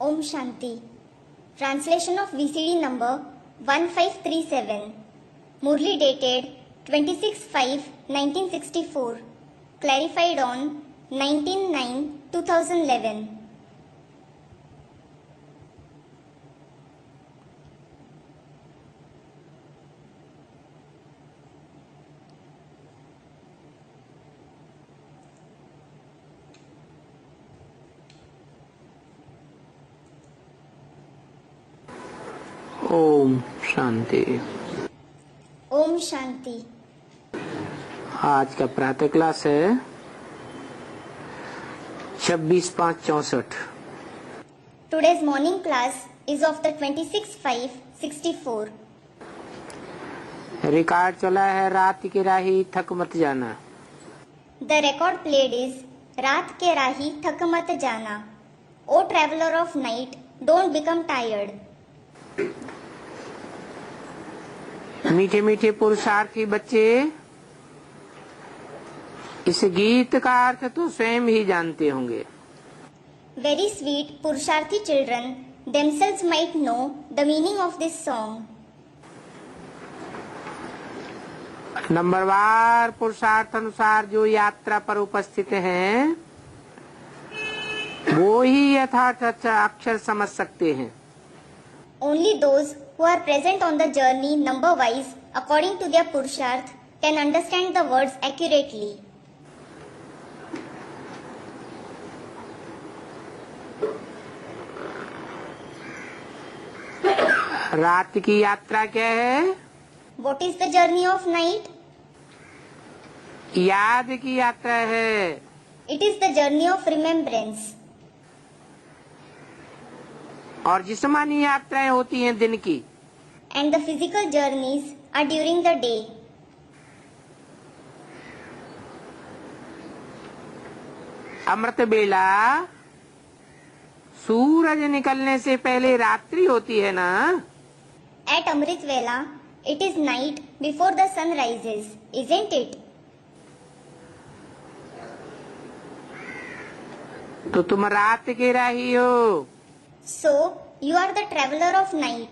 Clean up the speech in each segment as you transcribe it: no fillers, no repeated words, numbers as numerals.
Om Shanti. Translation of VCD number 1537. Murli dated 26/5/1964. Clarified on 19/9/2011. Om Shanti. Om Shanti. आज का प्रातः class है 26/5/64। Today's morning class is of the 26/5/64. Record चला है रात की राही थक मत जाना। The record played is रात के राही थक मत जाना. O traveler of night, don't become tired. मीठे मीठे पुरुषार्थी बच्चे, इस गीत का अर्थ तो स्वयं ही जानते होंगे। Very sweet Purusharthi children themselves might know the meaning of this song. नंबरवार पुरुषार्थ अनुसार जो यात्रा पर उपस्थित हैं, वो ही यथार्थ अक्षर समझ सकते हैं। Only those who are present on the journey number wise according to their Purusharth can understand the words accurately. रात की यात्रा क्या है? What is the journey of night? याद की यात्रा है। It is the journey of remembrance. और जिस्मानी यात्राएं होती हैं दिन की। And the physical journeys are during the day. अमृत बेला सूरज निकलने से पहले रात्रि होती है ना। At Amrit Vela, it is night before the sun rises, isn't it? तो तुम रात के राही हो। So, you are the traveler of night.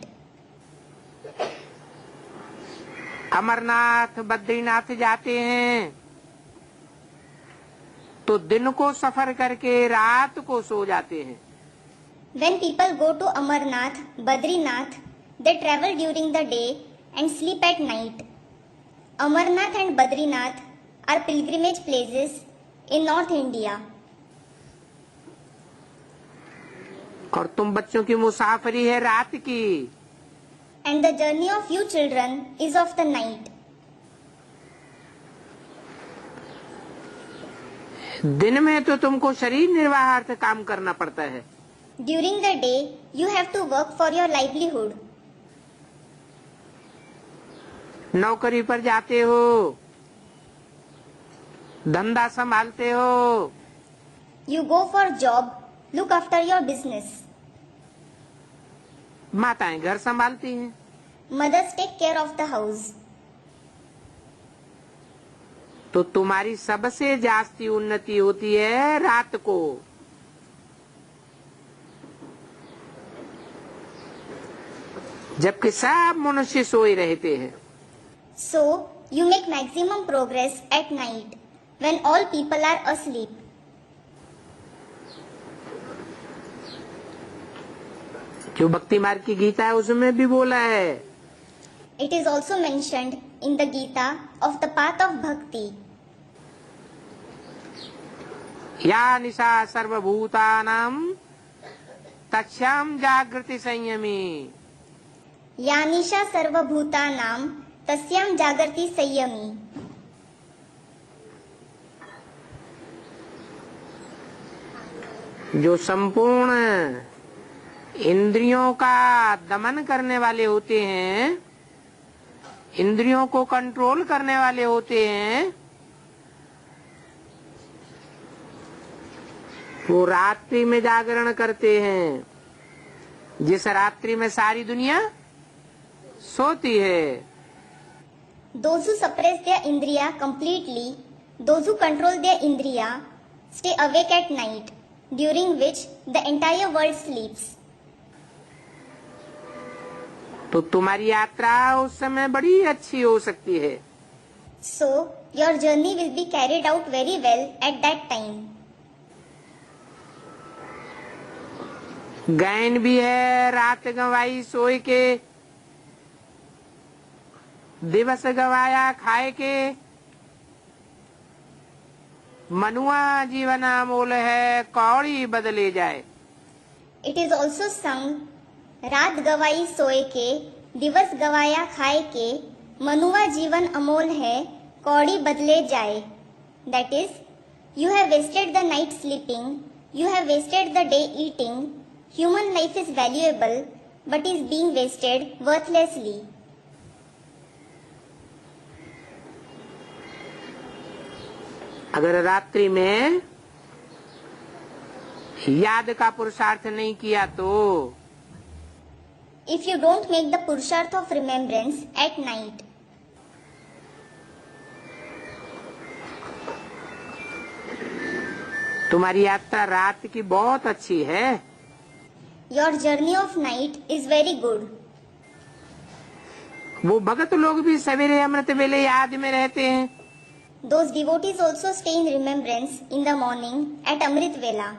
Amarnath Badrinath जाते हैं तो दिन को सफर करके रात को सो जाते हैं। When people go to Amarnath, Badrinath, they travel during the day and sleep at night. Amarnath and Badrinath are pilgrimage places in North India. और तुम बच्चों की मुसाफरी है रात की। And the journey of you children is of the night. दिन में तो तुमको शरीर निर्वाहार्थ काम करना पड़ता है। During the day, you have to work for your livelihood. नौकरी पर जाते हो, धंधा संभालते हो। You go for job, look after your business. माताएं घर संभालती हैं। Mothers take care of the house. तो तुम्हारी सबसे जास्ती उन्नति होती है रात को। जबकि सब मनुष्य सोए रहते हैं। So, you make maximum progress at night when all people are asleep. जो भक्ति मार्ग की गीता है उसमें भी बोला है। It is also mentioned in the Gita of the path of bhakti. या निशा सर्वभूतानां तस्यां जागृति संयमी। यानिशा सर्वभूतानां तस्यां जागर्ति संयमी. जो संपूर्ण इंद्रियों का दमन करने वाले होते हैं, इंद्रियों को कंट्रोल करने वाले होते हैं, वो रात्रि में जागरण करते हैं। जिस रात्रि में सारी दुनिया सोती है। Those who suppress their indriya completely, those who control their indriya, stay awake at night, during which the entire world sleeps. तो तुम्हारी यात्रा उस समय बड़ी अच्छी हो सकती है। So, your journey will be carried out very well at that time. गैन भी है रात गंवाई सोए के, दिवस गवाया खाए के, मनुआ जीवन अमोल है कौड़ी बदले जाए। It is also sung, रात गवाई सोए के, दिवस गवाया खाए के, मनुआ जीवन अमोल है कौड़ी बदले जाए। That is, you have wasted the night sleeping, you have wasted the day eating. Human life is valuable, but is being wasted worthlessly. अगर रात्रि में याद का पुरुषार्थ नहीं किया तो If you don't make the purusharth of remembrance at night, तुम्हारी यात्रा रात की बहुत अच्छी है। your journey of night is very good. वो भगत लोग भी सवेरे अमृत वेले याद में रहते हैं। Those devotees also stay in remembrance in the morning at Amrit Vela.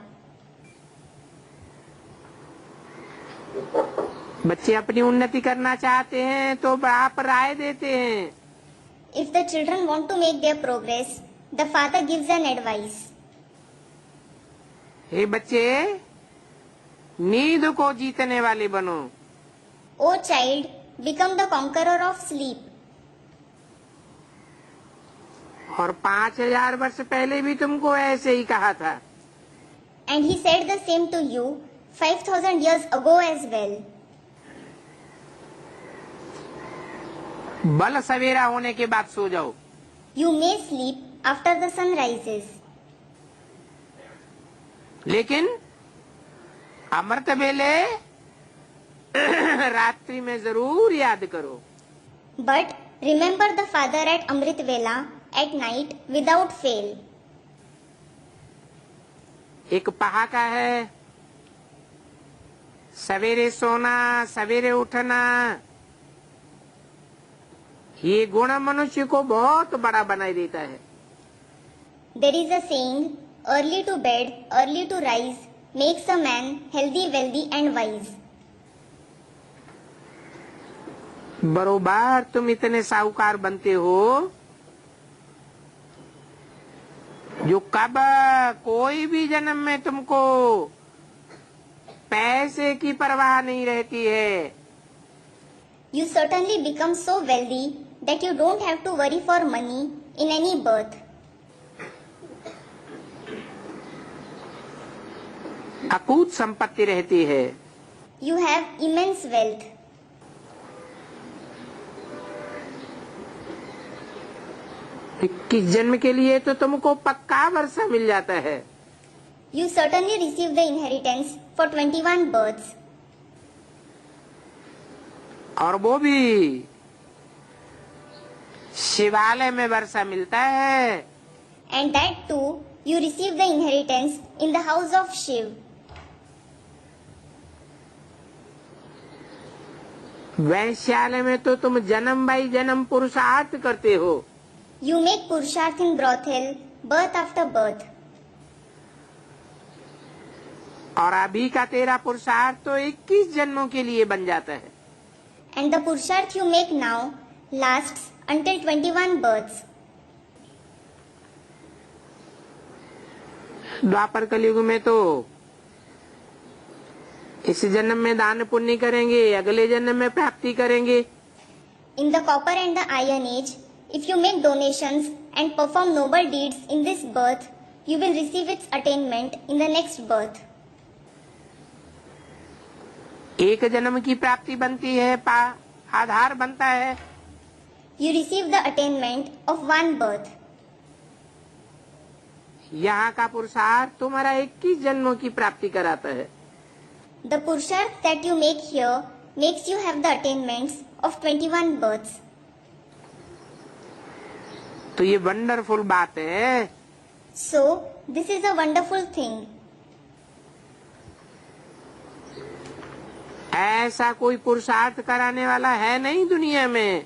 बच्चे अपनी उन्नति करना चाहते हैं तो आप राय देते हैं। If the children want to make their progress, the father gives an advice. हे बच्चे, नींद को जीतने वाले बनो। O child, become the conqueror of sleep. और 5000 वर्ष पहले भी तुमको ऐसे ही कहा था। And he said the same to you 5000 years ago as well. बल सवेरा होने के बाद सो जाओ। You may sleep after the sun rises. लेकिन अमृत वेले रात्रि में जरूर याद करो। But remember the father at Amrit Vela at night without fail. एक पहाका है, सवेरे सोना सवेरे उठना, ये गुण मनुष्य को बहुत बड़ा बनाई देता है। There is a saying, early to bed, early to rise, makes a man healthy, wealthy and wise. बरोबर तुम इतने साहूकार बनते हो जो कब कोई भी जन्म में तुमको पैसे की परवाह नहीं रहती है। You certainly become so wealthy that you don't have to worry for money in any birth. अकूत संपत्ति रहती है। You have immense wealth. किस जन्म के लिए तो तुमको पक्का वर्षा मिल जाता है। You certainly receive the inheritance for 21 births. और वो भी शिवालय में वर्षा मिलता है। And that too, you receive the inheritance in the house of Shiv. वैश्यालय में तो तुम जन्म बाई जन्म पुरुषार्थ करते हो। You make purusharth in brothel, birth after birth. और अभी का तेरा पुरुषार्थ तो 21 जन्मों के लिए बन जाता है। And the purusharth you make now lasts until 21 births. द्वापर कलयुग में तो इस जन्म में दान पुण्य करेंगे, अगले जन्म में प्राप्ति करेंगे। In the copper and the iron age, if you make donations and perform noble deeds in this birth, you will receive its attainment in the next birth. एक जन्म की प्राप्ति बनती है, आधार बनता है। You receive the attainment of one birth. यहाँ का पुरुषार्थ तुम्हारा 21 जन्मों की प्राप्ति कराता है। The purusharth that you make here makes you have the attainments of 21 births. तो ये वंडरफुल बात है। So, this is a wonderful thing. ऐसा कोई पुरुषार्थ कराने वाला है नहीं दुनिया में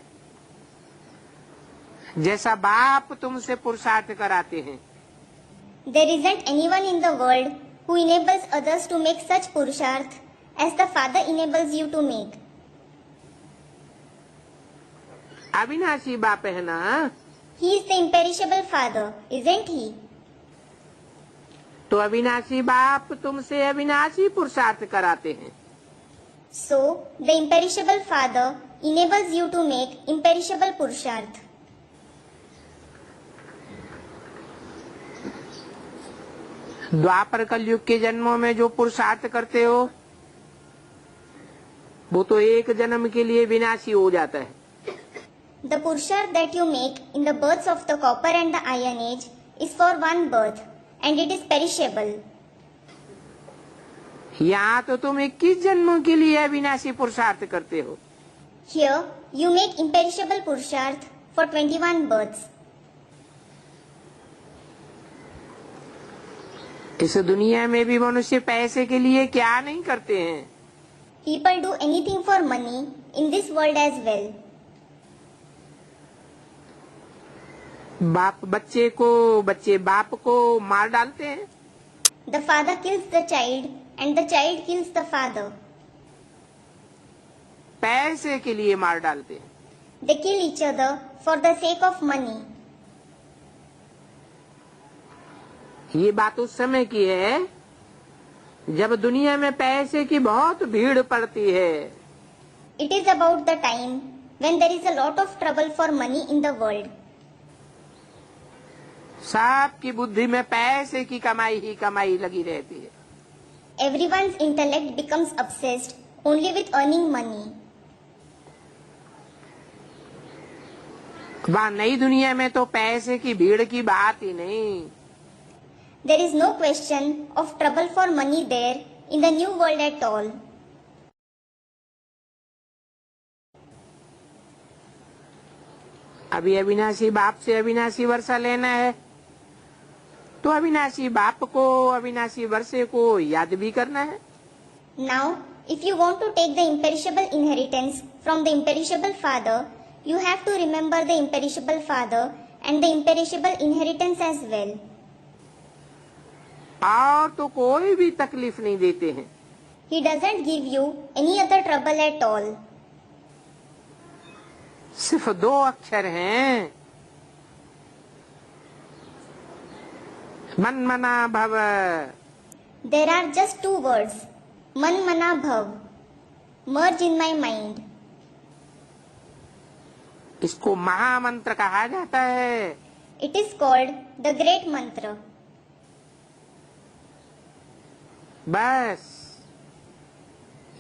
जैसा बाप तुमसे पुरुषार्थ कराते हैं। There isn't anyone in the world who enables others to make such purusharth as the Father enables you to make. अविनाशी बाप है ना? He is the imperishable Father, isn't he? तो अविनाशी बाप तुमसे अविनाशी पुरुषार्थ कराते हैं। So, the imperishable Father enables you to make imperishable purusharth. द्वापर कलयुग के जन्मों में जो पुरुषार्थ करते हो वो तो एक जन्म के लिए विनाशी हो जाता है। The purusharth that you make in the births of the copper and the iron age is for one birth and it is perishable. यहाँ तो तुम 21 जन्मों के लिए अविनाशी पुरुषार्थ करते हो। Here, you make imperishable purusharth for 21 births. इस दुनिया में भी मनुष्य पैसे के लिए क्या नहीं करते हैं। People do anything for money in this world as well. बाप बच्चे को, बच्चे बाप को मार डालते हैं। The father kills the child and the child kills the father. पैसे के लिए मार डालते हैं। They kill each other for the sake of money. ये बात उस समय की है जब दुनिया में पैसे की बहुत भीड़ पड़ती है। It is about the time when there is a lot of trouble for money in the world. सबकी बुद्धि में पैसे की कमाई ही कमाई लगी रहती है। Everyone's intellect becomes obsessed only with earning money. वहाँ नई दुनिया में तो पैसे की भीड़ की बात ही नहीं। There is no question of trouble for money there in the new world at all. अभी अविनाशी बाप से अविनाशी वर्षा लेना है तो अविनाशी बाप को, अविनाशी वर्षे को याद भी करना है। Now, if you want to take the imperishable inheritance from the imperishable Father, you have to remember the imperishable Father and the imperishable inheritance as well. और तो कोई भी तकलीफ नहीं देते हैं। He doesn't give you any other trouble at all. सिर्फ 2 अक्षर हैं, मन मना भव। There are just 2 words, Man Mana Bhav, merge in my mind. इसको महामंत्र कहा जाता है। It is called the Great Mantra. बस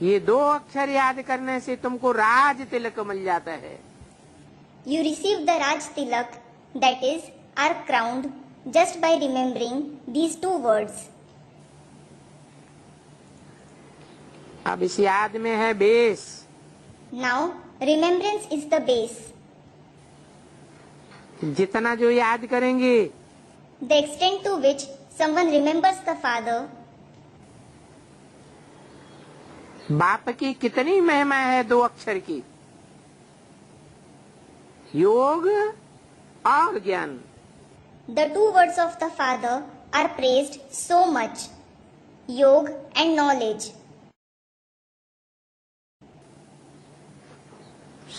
ये 2 अक्षर याद करने से तुमको राज तिलक मिल जाता है। You receive the Raj Tilak, that is, are crowned just by remembering these 2 words. अब इस याद में है base. Now, remembrance is the base. जितना जो याद करेंगे, The extent to which someone remembers the Father, बाप की कितनी महिमा है 2 अक्षर की, योग और ज्ञान। the 2 words of the Father are praised so much, Yog and knowledge.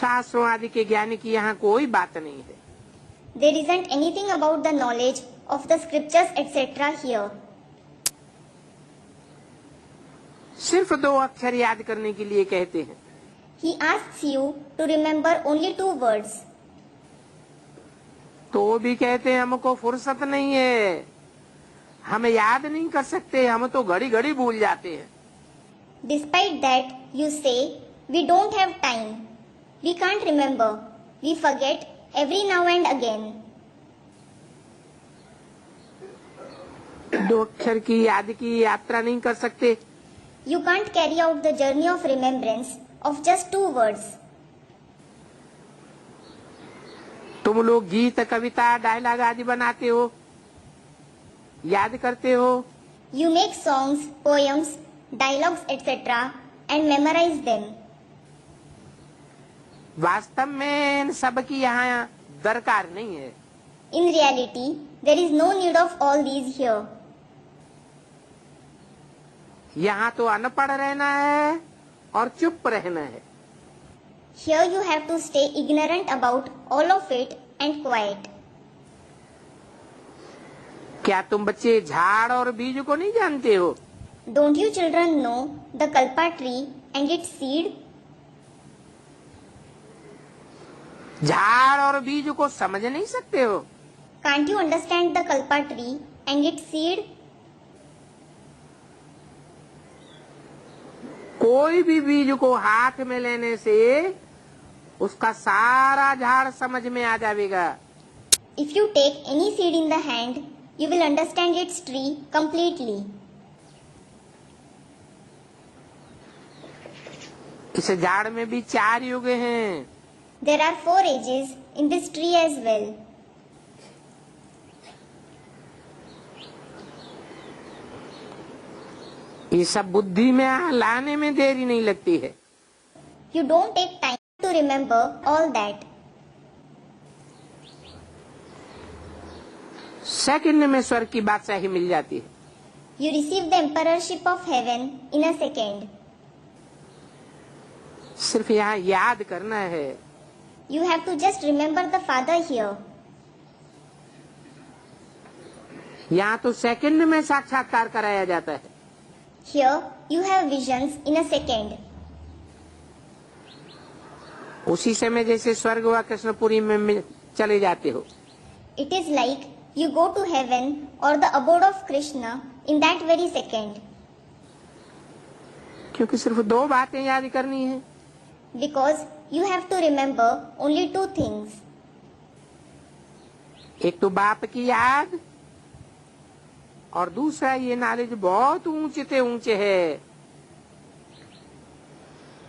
शास्त्रों आदि के ज्ञान की यहाँ कोई बात नहीं है। There isn't anything about the knowledge of the scriptures etc. here. सिर्फ 2 अक्षर याद करने के लिए कहते हैं। He asks you to remember only 2 words. तो भी कहते हैं हमको फुर्सत नहीं है, हम याद नहीं कर सकते, हम तो घड़ी घड़ी भूल जाते हैं। Despite that, you say, we don't have time. We can't remember. We forget every now and again. 2 अक्षर की याद की यात्रा नहीं कर सकते। You can't carry out the journey of remembrance of just 2 words. तुम लोग गीत, कविता, डायलॉग आदि बनाते हो, याद करते हो। You make songs, poems, dialogues etc. and memorize them. वास्तव में इन सब की यहाँ दरकार नहीं है। In reality, there is no need of all these here. यहाँ तो अनपढ़ रहना है और चुप रहना है। Here you have to stay ignorant about all of it and quiet. क्या तुम बच्चे झाड़ और बीज को नहीं जानते हो? Don't you children know the kalpa tree and its seed? झाड़ और बीज को समझ नहीं सकते हो? Can't you understand the kalpa tree and its seed? कोई भी बीज को हाथ में लेने से उसका सारा झाड़ समझ में आ जाएगा। If you take any seed in the hand, you will understand its tree completely. इस झाड़ में भी 4 युग हैं। There are 4 ages in this tree as well. ये सब बुद्धि में लाने में देरी नहीं लगती है। You don't take time to remember all that. Second में स्वर्ग की बादशाही मिल जाती है। You receive the emperorship of heaven in a second. सिर्फ यहाँ याद करना है। You have to just remember the Father here. यहाँ तो सेकंड में साक्षात्कार कराया जाता है। Here you have visions in a second. उसी समय जैसे स्वर्ग व कृष्णपुरी में चले जाते हो। It is like you go to heaven or the abode of Krishna in that very second. क्योंकि सिर्फ 2 बातें याद करनी है। Because you have to remember only 2 things. एक तो बाप की याद और दूसरा ये नॉलेज बहुत ऊंचे से ऊंचे है,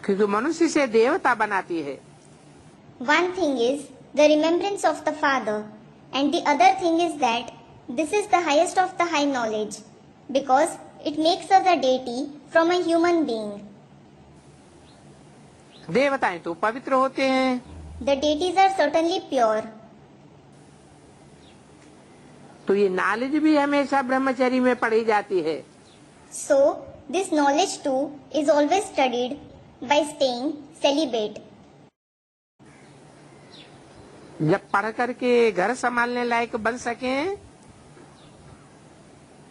क्योंकि मनुष्य से देवता बनाती है। One thing is the remembrance of the Father, and the other thing is that this is the highest of the high knowledge, because it makes us a deity from a human being. देवताएं तो पवित्र होते हैं। The deities are certainly pure. तो ये knowledge भी हमेशा ब्रह्मचर्य में पढ़ी जाती है। So this knowledge too is always studied by staying celibate. जब पढ़ करके घर संभालने लायक बन सके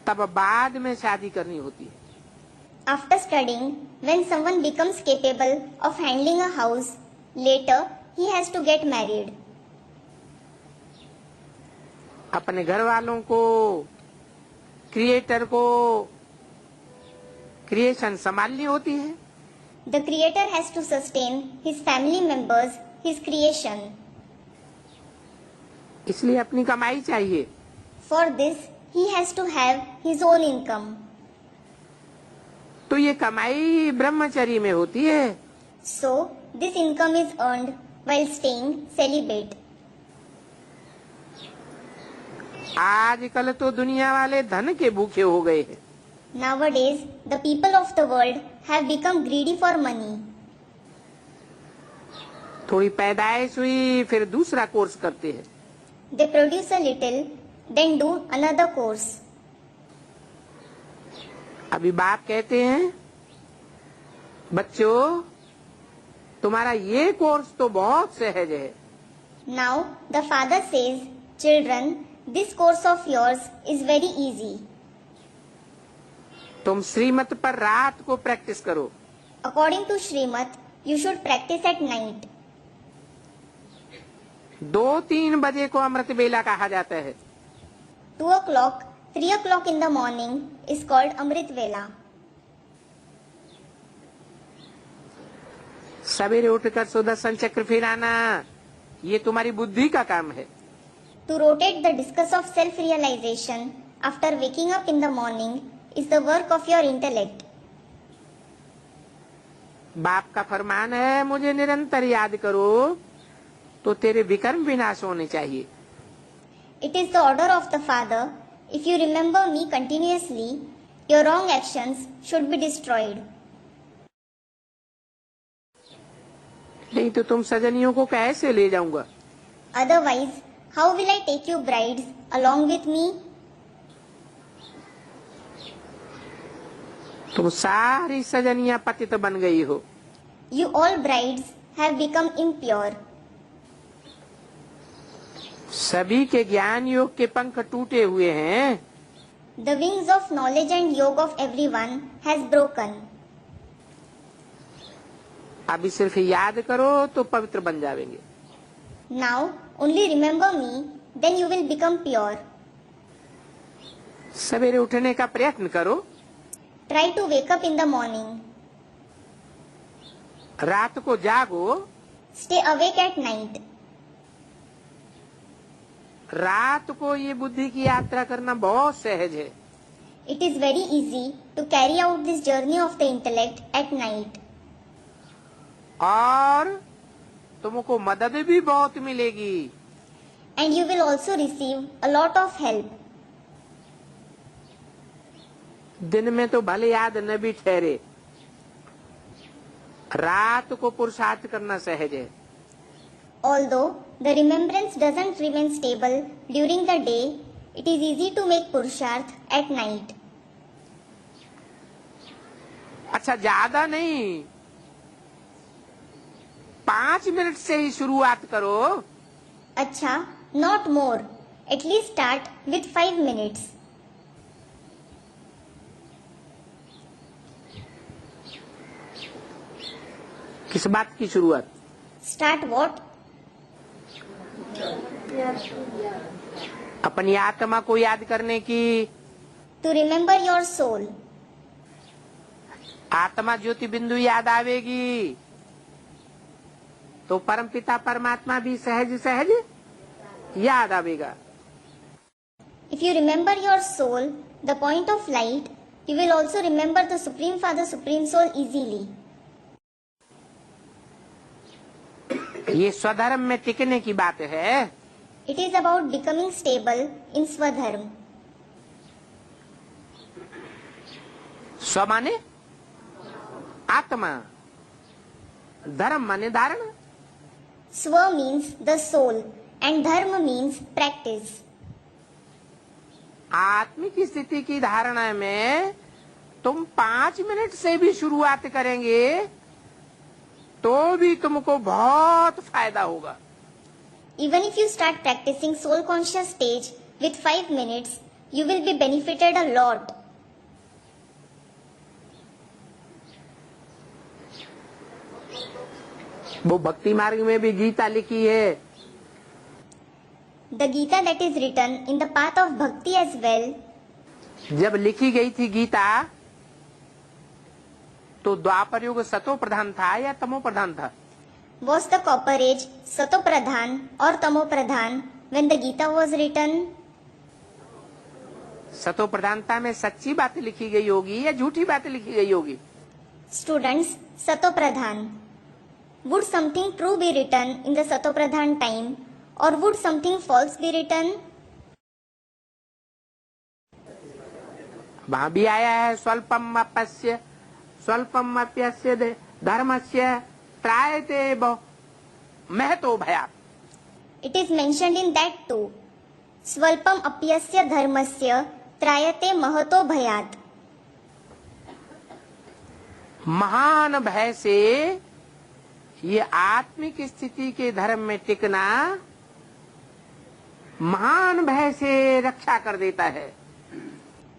तब बाद में शादी करनी होती है। After studying, when someone becomes capable of handling a house, later he has to get married. अपने घर वालों को, क्रिएटर को क्रिएशन संभालनी होती है। The Creator has to sustain his family members, his creation. इसलिए अपनी कमाई चाहिए। For this, he has to have his own income. तो ये कमाई ब्रह्मचर्य में होती है। So this income is earned while staying celibate. आजकल तो दुनिया वाले धन के भूखे हो गए हैं। Nowadays, the people of the world have become greedy for money. थोड़ी पैदाइश हुई फिर दूसरा कोर्स करते हैं। They produce a little, then do another course. अभी बाप कहते हैं, बच्चों तुम्हारा ये कोर्स तो बहुत सहज है। Now the father says, children, this course of yours is very easy. तुम श्रीमत पर रात को प्रैक्टिस करो। According to Srimad, you should practice at night. 2-3 बजे को अमृत बेला कहा जाता है। 2 o'clock, 3 o'clock in the morning is called Amrit Vela. सवेरे उठकर सुदर्शन चक्र फिराना ये तुम्हारी बुद्धि का काम है। To rotate the discus of self-realization after waking up in the morning is the work of your intellect. बाप का फरमान है, मुझे निरंतर याद करो तो तेरे विकर्म विनाश होने चाहिए। It is the order of the Father, if you remember me continuously, your wrong actions should be destroyed. नहीं तो तुम सजनियों को कैसे ले जाऊंगा? Otherwise, how will I take you brides along with me? तुम सारी सजनियां पतित बन गई हो। You all brides have become impure. सभी के ज्ञान योग के पंख टूटे हुए हैं। The wings of knowledge and yoga of everyone has broken. अभी सिर्फ याद करो तो पवित्र बन जाएंगे। Now only remember me, then you will become pure. सवेरे उठने का प्रयत्न करो। Try to wake up in the morning. रात को जागो। Stay awake at night. रात को ये बुद्धि की यात्रा करना बहुत सहज है। It is very easy to carry out this journey of the intellect at night. और तुमको मदद भी बहुत मिलेगी। And you will also receive a lot of help. दिन में तो भले याद न भी ठहरे, रात को पुरुषार्थ करना सहज है। Although the remembrance doesn't remain stable during the day, it is easy to make purusharth at night. अच्छा, ज्यादा नहीं, 5 मिनट से ही शुरुआत करो। Acha, not more. At least start with 5 minutes. किस बात की शुरुआत? Start what? अपनी आत्मा को याद करने की। To remember your soul. आत्मा ज्योति बिंदु याद आवेगी तो परमपिता परमात्मा भी सहज सहज याद आवेगा। If you remember your soul, the point of light, you will also remember the Supreme Father, Supreme Soul easily. ये स्वधर्म में टिकने की बात है। It is about becoming stable in Swadharma. स्व माने आत्मा, धर्म माने धारण। Swa means the soul and Dharma means practice. आत्मिक स्थिति की धारणा में तुम 5 मिनट से भी शुरुआत करेंगे तो भी तुमको बहुत फायदा होगा। Even if you start practicing soul conscious stage with 5 minutes, you will be benefited a lot. वो भक्ति मार्ग में भी गीता लिखी है। The Gita that is written in the path of bhakti as well. जब लिखी गई थी गीता तो द्वापर युग सतो प्रधान था या तमो प्रधान था? Was the Copper Age Sato Pradhan or Tamo Pradhan when the Gita was written? सतो प्रधानता में सच्ची बात लिखी गई होगी या झूठी बात लिखी गई होगी? Students, Sato Pradhan. Would something true be written in the Sato Pradhan time or would something false be written? वहां भी आया है स्वल्पम अपस्य स्वल्पम अप्यस्य धर्मस्य त्रायते महतो भयात्। It is mentioned in that too. Swalpam apyasya dharmasya trayate mahato bhayat. महान भय से ये आत्मिक स्थिति के धर्म में टिकना महान भय से रक्षा कर देता है।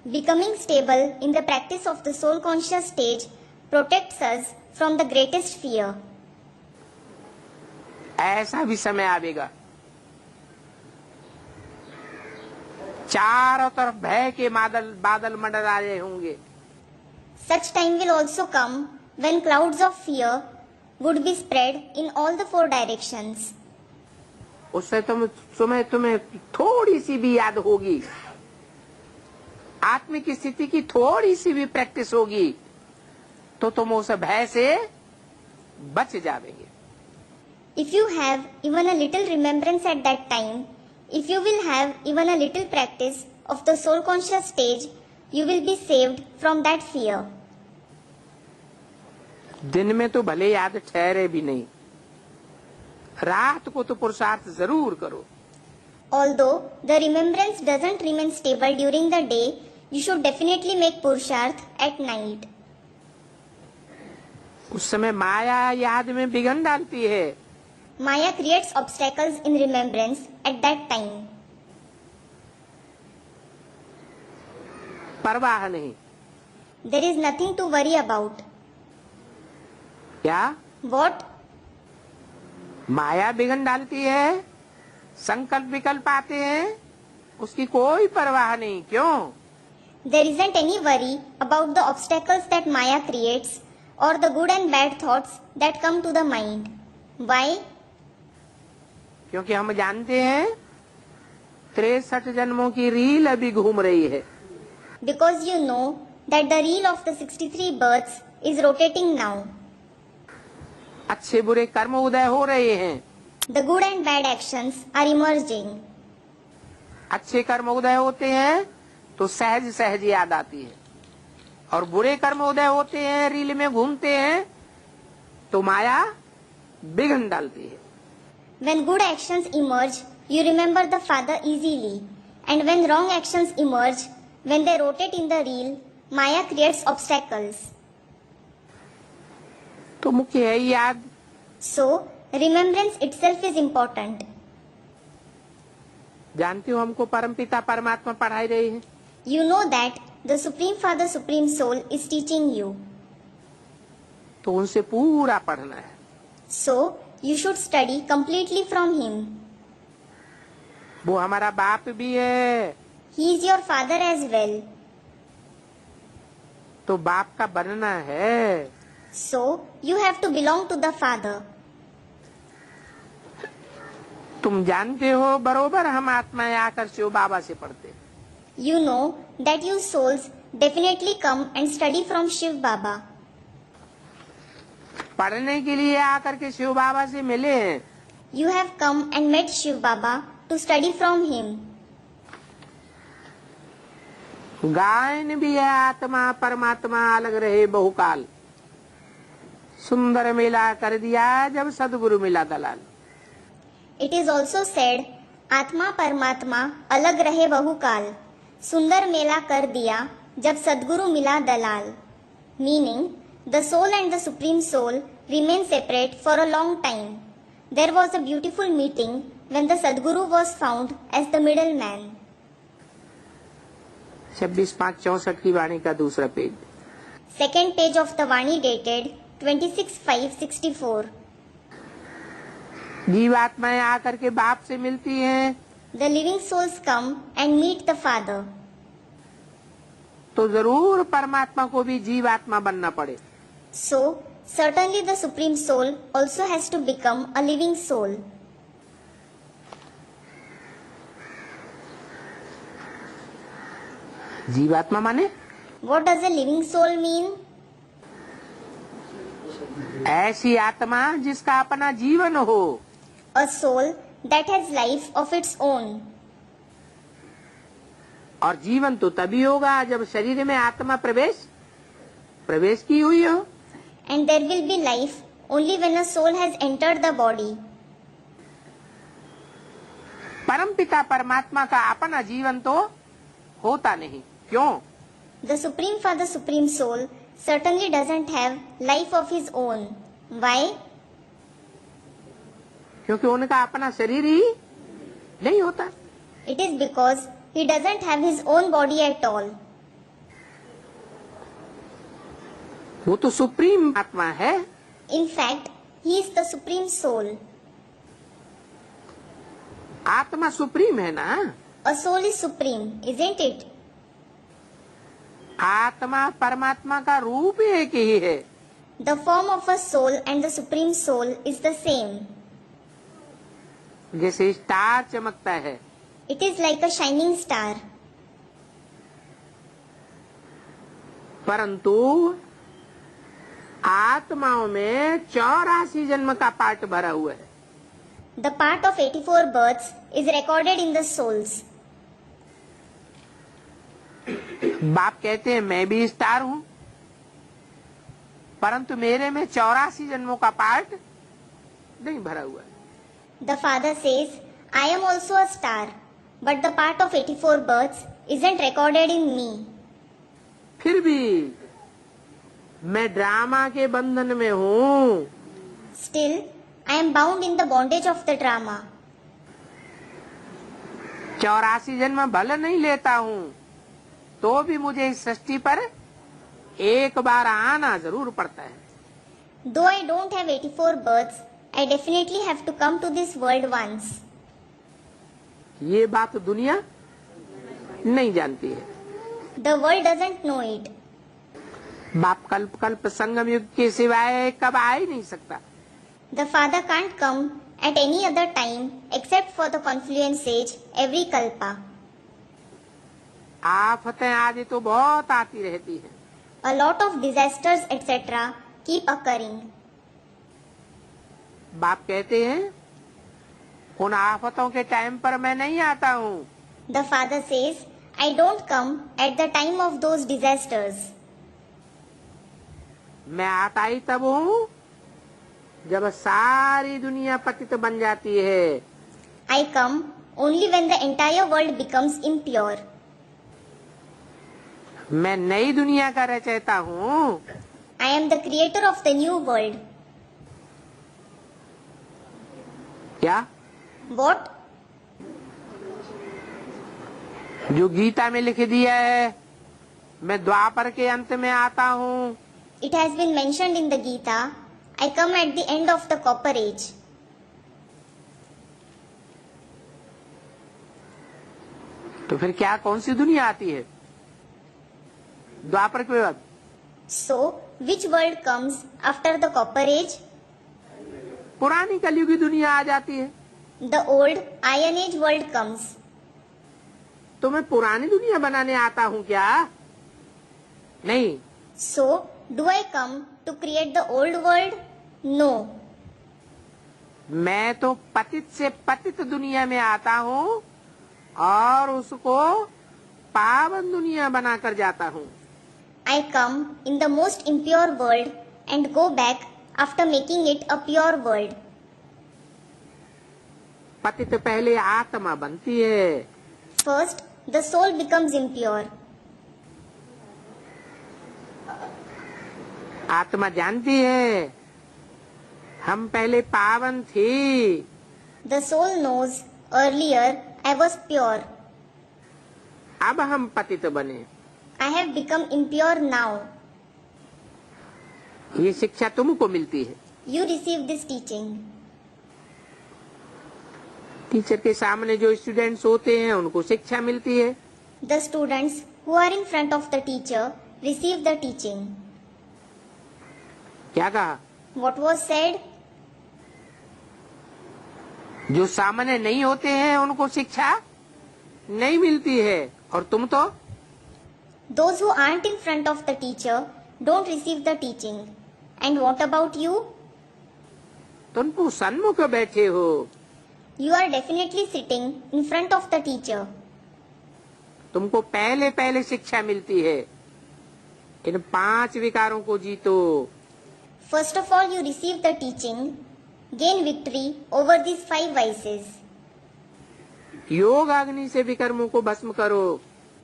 Becoming stable in the practice of the soul conscious stage protects us from the greatest fear. ऐसा भी समय आवेगा चारों तरफ भय के बादल मंडरा रहे होंगे। Such time will also come when clouds of fear would be spread in all the 4 directions. उससे तुम्हें थोड़ी सी भी याद होगी, आत्मिक स्थिति की थोड़ी सी भी प्रैक्टिस होगी तो तुम उस भय से बच जाओगे। If you have even a little remembrance at that time, if you will have even a little practice of the soul conscious stage, you will be saved from that fear. दिन में तो भले याद ठहरे भी नहीं, रात को तो पुरुषार्थ जरूर करो। Although the remembrance doesn't remain stable during the day, you should definitely make purusharth at night. उस समय माया याद में विघ्न डालती है। Maya creates obstacles in remembrance at that time. परवाह नहीं। There is nothing to worry about. क्या? What? माया विघ्न डालती है, संकल्प विकल्प आते हैं, उसकी कोई परवाह नहीं। क्यों? There isn't any worry about the obstacles that Maya creates or the good and bad thoughts that come to the mind. Why? क्योंकि हम जानते हैं 63 जन्मों की रील अभी घूम रही है। Because you know that the reel of the 63 births is rotating now. अच्छे बुरे कर्म उदय हो रहे हैं। The good and bad actions are emerging. अच्छे कर्म उदय होते हैं तो सहज सहज याद आती है, और बुरे कर्म उदय होते हैं, रील में घूमते हैं तो माया विघ्न डालती है। When good actions emerge, you remember the Father easily. And when wrong actions emerge, when they rotate in the reel, Maya creates obstacles. तो मुख्य है याद। So, remembrance itself is important. जानती हो हमको परमपिता परमात्मा पढ़ाई रही है। You know that the Supreme Father, Supreme Soul is teaching you. तो उनसे पूरा पढ़ना है। So, you should study completely from Him. वो हमारा बाप भी है, He is your Father as well. तो बाप का बनना है। So, you have to belong to the Father. तुम जानते हो बरोबर हम आत्माएं आकर शिव बाबा से पढ़ते हैं। You know that you souls definitely come and study from Shiv Baba. पढ़ने के लिए आकर के शिव बाबा से मिले हैं। You have come and met Shiv Baba to study from him. गायन भी है आत्मा परमात्मा अलग रहे बहुकाल, सुंदर मेला कर दिया जब सदगुरु मिला दलाल। It is also said, आत्मा परमात्मा अलग रहे बहुकाल, सुंदर मेला कर दिया जब सदगुरु मिला दलाल. Meaning, the soul and the supreme soul remain separate for a long time. There was a beautiful meeting when the Sadguru was found as the middleman. 26/5/64 की वाणी का दूसरा page. Second page of the Vani dated 26/5/64. जीवात्माएं आकर के बाप से मिलती हैं The living souls come and meet the Father. तो जरूर परमात्मा को भी जीवात्मा बनना पड़े। So, certainly the Supreme Soul also has to become a living soul. जीवात्मा माने What does a living soul mean? ऐसी आत्मा जिसका अपना जीवन हो। A soul that has life of its own. और जीवन तो तभी होगा जब शरीर में आत्मा प्रवेश की हुई हो। And there will be life only when a soul has entered the body. परमपिता परमात्मा का अपना जीवन तो होता नहीं। क्यों? The Supreme Father, Supreme Soul certainly doesn't have life of his own. Why? क्योंकि उनका अपना शरीर ही नहीं होता। It is because he doesn't have his own body at all. वो तो सुप्रीम आत्मा है। In fact, he is the Supreme Soul. आत्मा सुप्रीम है ना। A soul is supreme, isn't it? आत्मा परमात्मा का रूप एक ही है। The form of a soul and the Supreme Soul is the same. जैसे स्टार चमकता है, It is like a shining star. परंतु आत्माओं में 84 जन्म का पार्ट भरा हुआ है। The part of 84 births is recorded in the souls. बाप कहते हैं मैं भी स्टार हूँ, परंतु मेरे में 84 जन्मों का पार्ट नहीं भरा हुआ है। The father says, I am also a star, but the part of 84 births isn't recorded in me. फिर भी मैं ड्रामा के बंधन में हूँ। Still, I am bound in the bondage of the drama. 84 जन्म भले नहीं लेता हूँ, तो भी मुझे इस सृष्टि पर एक बार आना जरूर पड़ता है। Though I don't have 84 births, I definitely have to come to this world once. ये बात दुनिया नहीं जानती है। The world doesn't know it. बाप कल्प कल्प संगम युग के सिवाय कब आ ही नहीं सकता। The father can't come at any other time except for the confluence age every kalpa. आफतें आदि तो बहुत आती रहती हैं। A lot of disasters etc. keep occurring. बाप कहते हैं उन आफतों के टाइम पर मैं नहीं आता हूँ। The father says, I don't come at the time of those disasters. मैं आता ही तब हूँ जब सारी दुनिया पतित बन जाती है। I come only when the entire world becomes impure. मैं नई दुनिया का रचयिता हूँ। I am the creator of the new world. क्या? What? जो गीता में लिख दिया है, मैं द्वापर के अंत में आता हूँ। It has been mentioned in the Gita, I come at the end of the copper age. तो फिर क्या कौन सी दुनिया आती है द्वापर के बाद? So, which world comes after the copper age? पुरानी कलयुगी दुनिया आ जाती है। The old Iron Age world comes. तो मैं पुरानी दुनिया बनाने आता हूँ क्या? नहीं। So, do I come to create the old world? No. मैं तो पतित से पतित दुनिया में आता हूँ और उसको पावन दुनिया बनाकर जाता हूँ। I come in the most impure world and go back after making it a pure world. पतित पहले आत्मा बनती है। First, the soul becomes impure. आत्मा जानती है हम पहले पावन थी। The soul knows earlier I was pure. अब हम पतित बने। I have become impure now. ये शिक्षा तुमको मिलती है। You receive this teaching. Teacher के सामने जो स्टूडेंट्स होते हैं उनको शिक्षा मिलती है। The students who are in front of the teacher receive the teaching. क्या कहा? What was said? जो सामने नहीं होते हैं उनको शिक्षा नहीं मिलती है और तुम तो Those who aren't in front of the teacher don't receive the teaching. And what about you? तुम तो सन्मुख बैठे हो। You are definitely sitting in front of the teacher. तुमको पहले पहले शिक्षा मिलती है इन 5 विकारों को जीतो। First of all, you receive the teaching, gain victory over these 5 vices. योग अग्नि से विकर्मों को भस्म करो।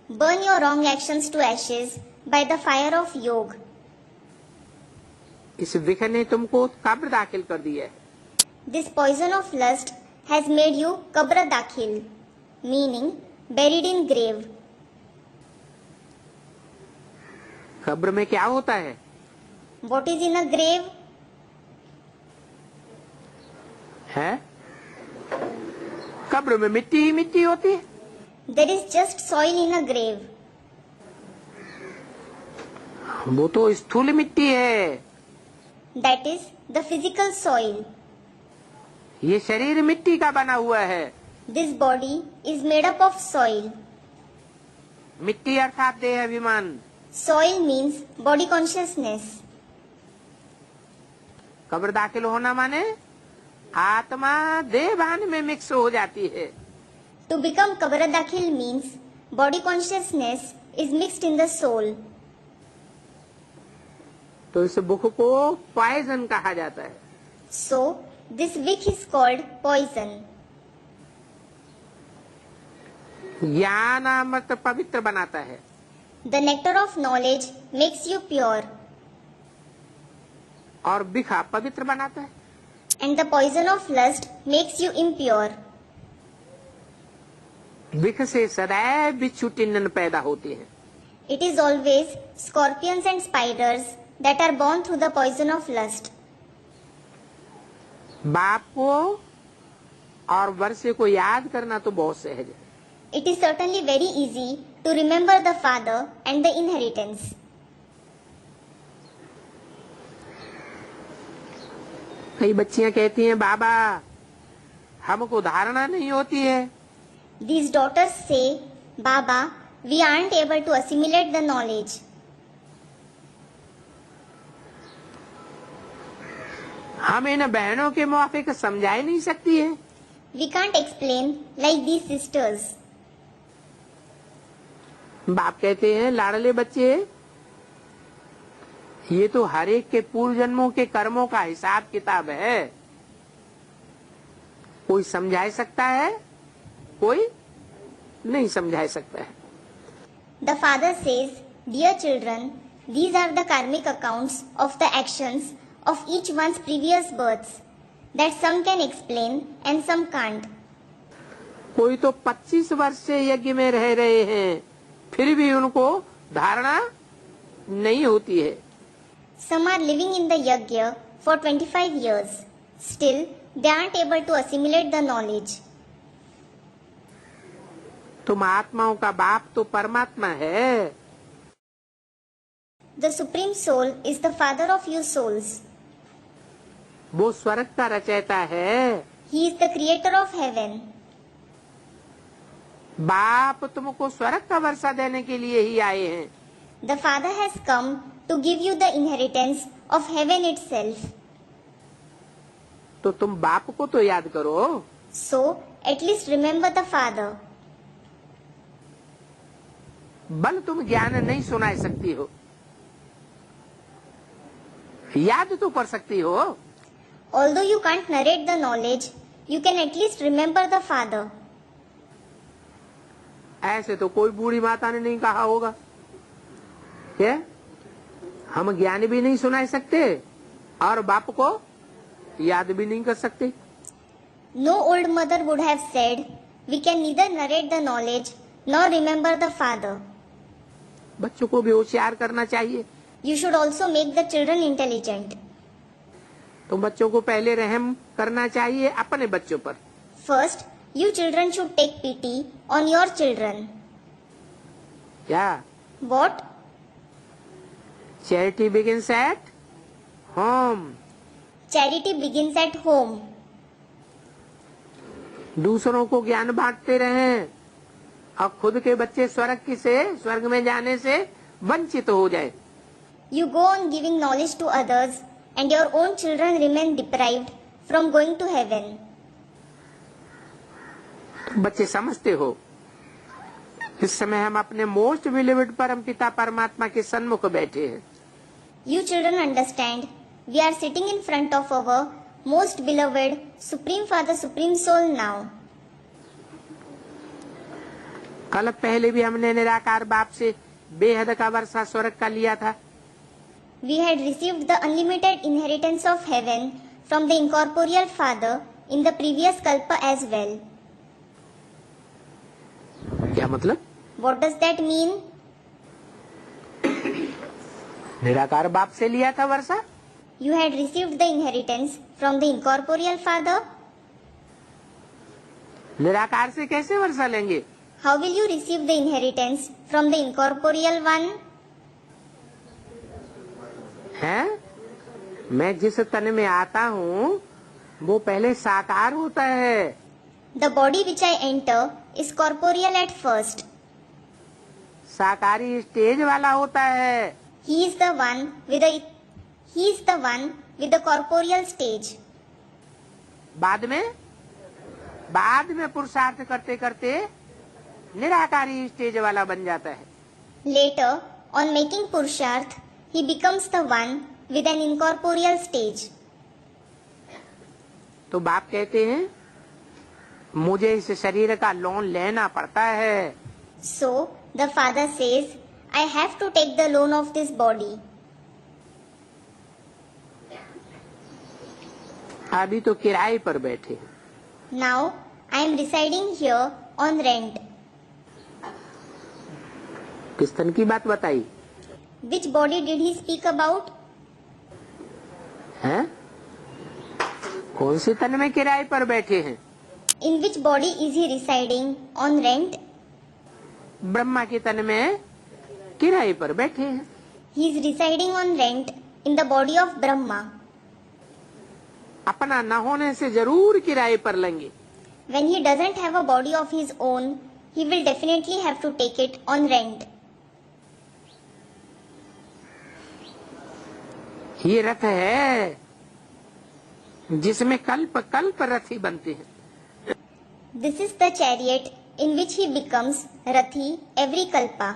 Burn your wrong actions to ashes by the fire of yoga. इस विख ने तुमको कब्र दाखिल कर दिया है। This poison of lust has made you kabra dakhil, meaning buried in grave. कब्र में क्या होता है? What is in a grave? है? कब्र में मिट्टी ही मिट्टी होती है। There is just soil in a grave. वो तो स्थूल मिट्टी है। That is the physical soil. ये शरीर मिट्टी का बना हुआ है। This body is made up of soil. मिट्टी अर्थात देह अभिमान। Soil means body consciousness. कब्र दाखिल होना माने आत्मा देह भान में मिक्स हो जाती है। To become kabra dakhil means body consciousness is mixed in the soul. तो इस बुख को पॉइजन कहा जाता है। So, This wick is called poison. ज्ञान अमृत पवित्र बनाता है। The nectar of knowledge makes you pure, और बिखा पवित्र बनाता है। and the poison of lust makes you impure. बिख से सदैव बिच्छू टिन्नन पैदा होते हैं। It is always scorpions and spiders that are born through the poison of lust. बाप को और वर्षे को याद करना तो बहुत सहज है। It is certainly very easy to remember the father and the inheritance. कई बच्चियां कहती हैं बाबा हमको धारणा नहीं होती है। These daughters say, Baba, we aren't able to assimilate the knowledge. हम इन बहनों के मुआफिक समझा ही नहीं सकती है। We can't explain like these sisters. बाप कहते हैं लाडले बच्चे ये तो हर एक के पूर्व जन्मों के कर्मों का हिसाब किताब है। कोई समझा सकता है, कोई नहीं समझा सकता है। The father says, Dear children, these are the karmic accounts of the actions of each one's previous births that some can explain and some can't. कोई तो 25 वर्ष से यज्ञ में रह रहे हैं, फिर भी उनको धारणा नहीं होती है। Some are living in the yajna for 25 years. Still, they aren't able to assimilate the knowledge. तुम आत्माओं का बाप तो परमात्मा है। The Supreme Soul is the father of you souls. वो स्वर्ग का रचयिता है। He is the creator of heaven. बाप तुमको स्वर्ग का वर्षा देने के लिए ही आए हैं। The father has come to give you the inheritance of heaven itself. तो तुम बाप को तो याद करो। So, at least remember the father. बल तुम ज्ञान नहीं सुना सकती हो, याद तो कर सकती हो। Although you can't narrate the knowledge, you can at least remember the father. ऐसे तो कोई बूढ़ी माता ने नहीं कहा होगा क्या हम ज्ञान भी नहीं सुना सकते और बाप को याद भी नहीं कर सकते। No old mother would have said, we can neither narrate the knowledge nor remember the father. बच्चों को भी होशियार करना चाहिए। You should also make the children intelligent. तो बच्चों को पहले रहम करना चाहिए अपने बच्चों पर। First, you children should take pity on your children. क्या? What? Charity begins at home. Charity begins at home. दूसरों को ज्ञान बांटते रहें और खुद के बच्चे स्वर्ग में जाने से वंचित हो जाए। You go on giving knowledge to others and your own children remain deprived from going to heaven. बच्चे समझते हो इस समय हम अपने मोस्ट बिलीव्ड परम पिता परमात्मा के सन्मुख बैठे हैं। You children understand, we are sitting in front of our most beloved Supreme Father, Supreme Soul now. कल पहले भी हमने निराकार बाप से बेहद का वर्षा स्वर्ग का लिया था। We had received the unlimited inheritance of heaven from the incorporeal Father in the previous kalpa as well. क्या मतलब? What does that mean? निराकार बाप से लिया था वर्षा। You had received the inheritance from the incorporeal Father. निराकार से कैसे वर्षा लेंगे? How will you receive the inheritance from the incorporeal one? हैं? मैं जिस तन में आता हूँ वो पहले साकार होता है। The body which I enter is corporeal at first. साकारी स्टेज वाला होता है। He is the one with the corporeal stage. बाद में पुरुषार्थ करते करते निराकारी स्टेज वाला बन जाता है। Later, on making Purusharth, he becomes the one with an incorporeal stage. तो बाप कहते हैं मुझे इस शरीर का लोन लेना पड़ता है। So the father says, I have to take the loan of this body. अभी तो किराए पर बैठे हैं। Now I am residing here on rent. किस तन की बात बताई Which body did he speak about? हैं? कौन से तन में किराए पर बैठे हैं? In which body is he residing on rent? Brahma के तन में किराए पर बैठे हैं। He is residing on rent in the body of Brahma. अपना न होने से जरूर किराए पर लेंगे। When he doesn't have a body of his own, he will definitely have to take it on rent. ये रथ है जिसमें कल्प कल्प रथी बनते हैं। This is the chariot in which he becomes Rathi every kalpa.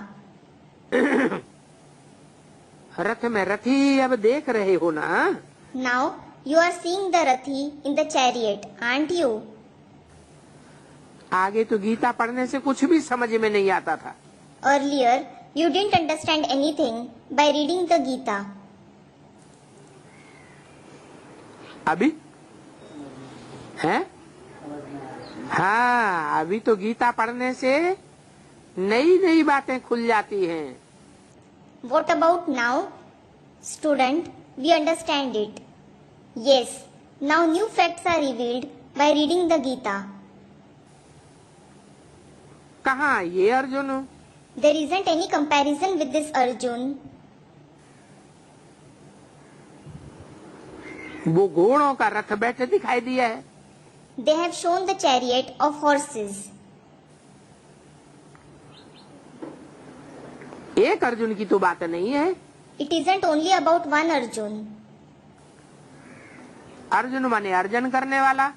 रथ में रथी अब देख रहे हो ना? Now you are seeing the Rathi in the chariot, aren't you? आगे तो गीता पढ़ने से कुछ भी समझ में नहीं आता था। Earlier, you didn't understand anything by reading the Gita. अभी है? हाँ, अभी तो गीता पढ़ने से नई नई बातें खुल जाती हैं। What about now? Student, we understand it. Yes, now new facts are revealed by reading the Gita. कहाँ ये Arjun? There isn't any comparison with this Arjun. वो घोड़ों का रथ बैठे दिखाई दिया है। They have shown the chariot of horses. एक अर्जुन की तो बात नहीं है। It isn't only about one Arjun. Arjun माने अर्जन करने वाला।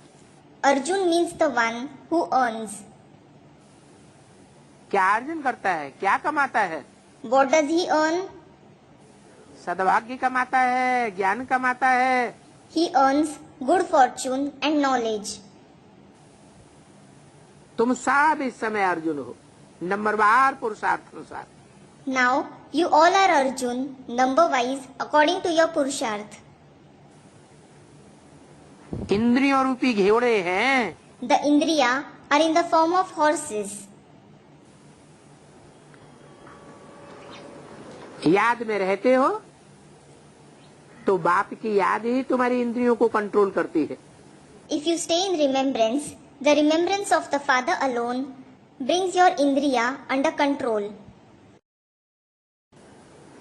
Arjun means the one who earns. क्या अर्जन करता है? क्या कमाता है? What does he earn? सद्भाग्य कमाता है, ज्ञान कमाता है। He earns good fortune and knowledge. तुम सब इस समय अर्जुन हो, नंबरवार पुरुषार्थ अनुसार। Now you all are Arjun, number wise according to your Purusharth. इंद्रियों रूपी घोड़े हैं। The Indriya are in the form of horses. याद में रहते हो तो बाप की याद ही तुम्हारी इंद्रियों को कंट्रोल करती है। If you stay in remembrance, the remembrance of the Father alone brings your Indriya under control.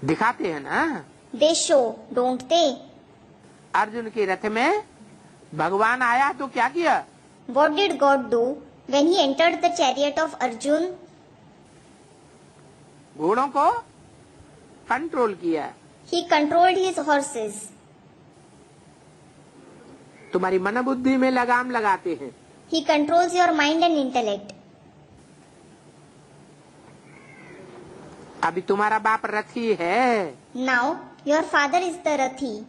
दिखाते हैं ना? They show, don't they? Arjun के रथ में भगवान आया तो क्या किया? What did God do when he entered the chariot of Arjun? घोड़ों को कंट्रोल किया। He controlled his horses. तुम्हारी मन बुद्धि में लगाम लगाते हैं। He controls your mind and intellect. अभी तुम्हारा बाप रथी है। Now your father is the Rathi.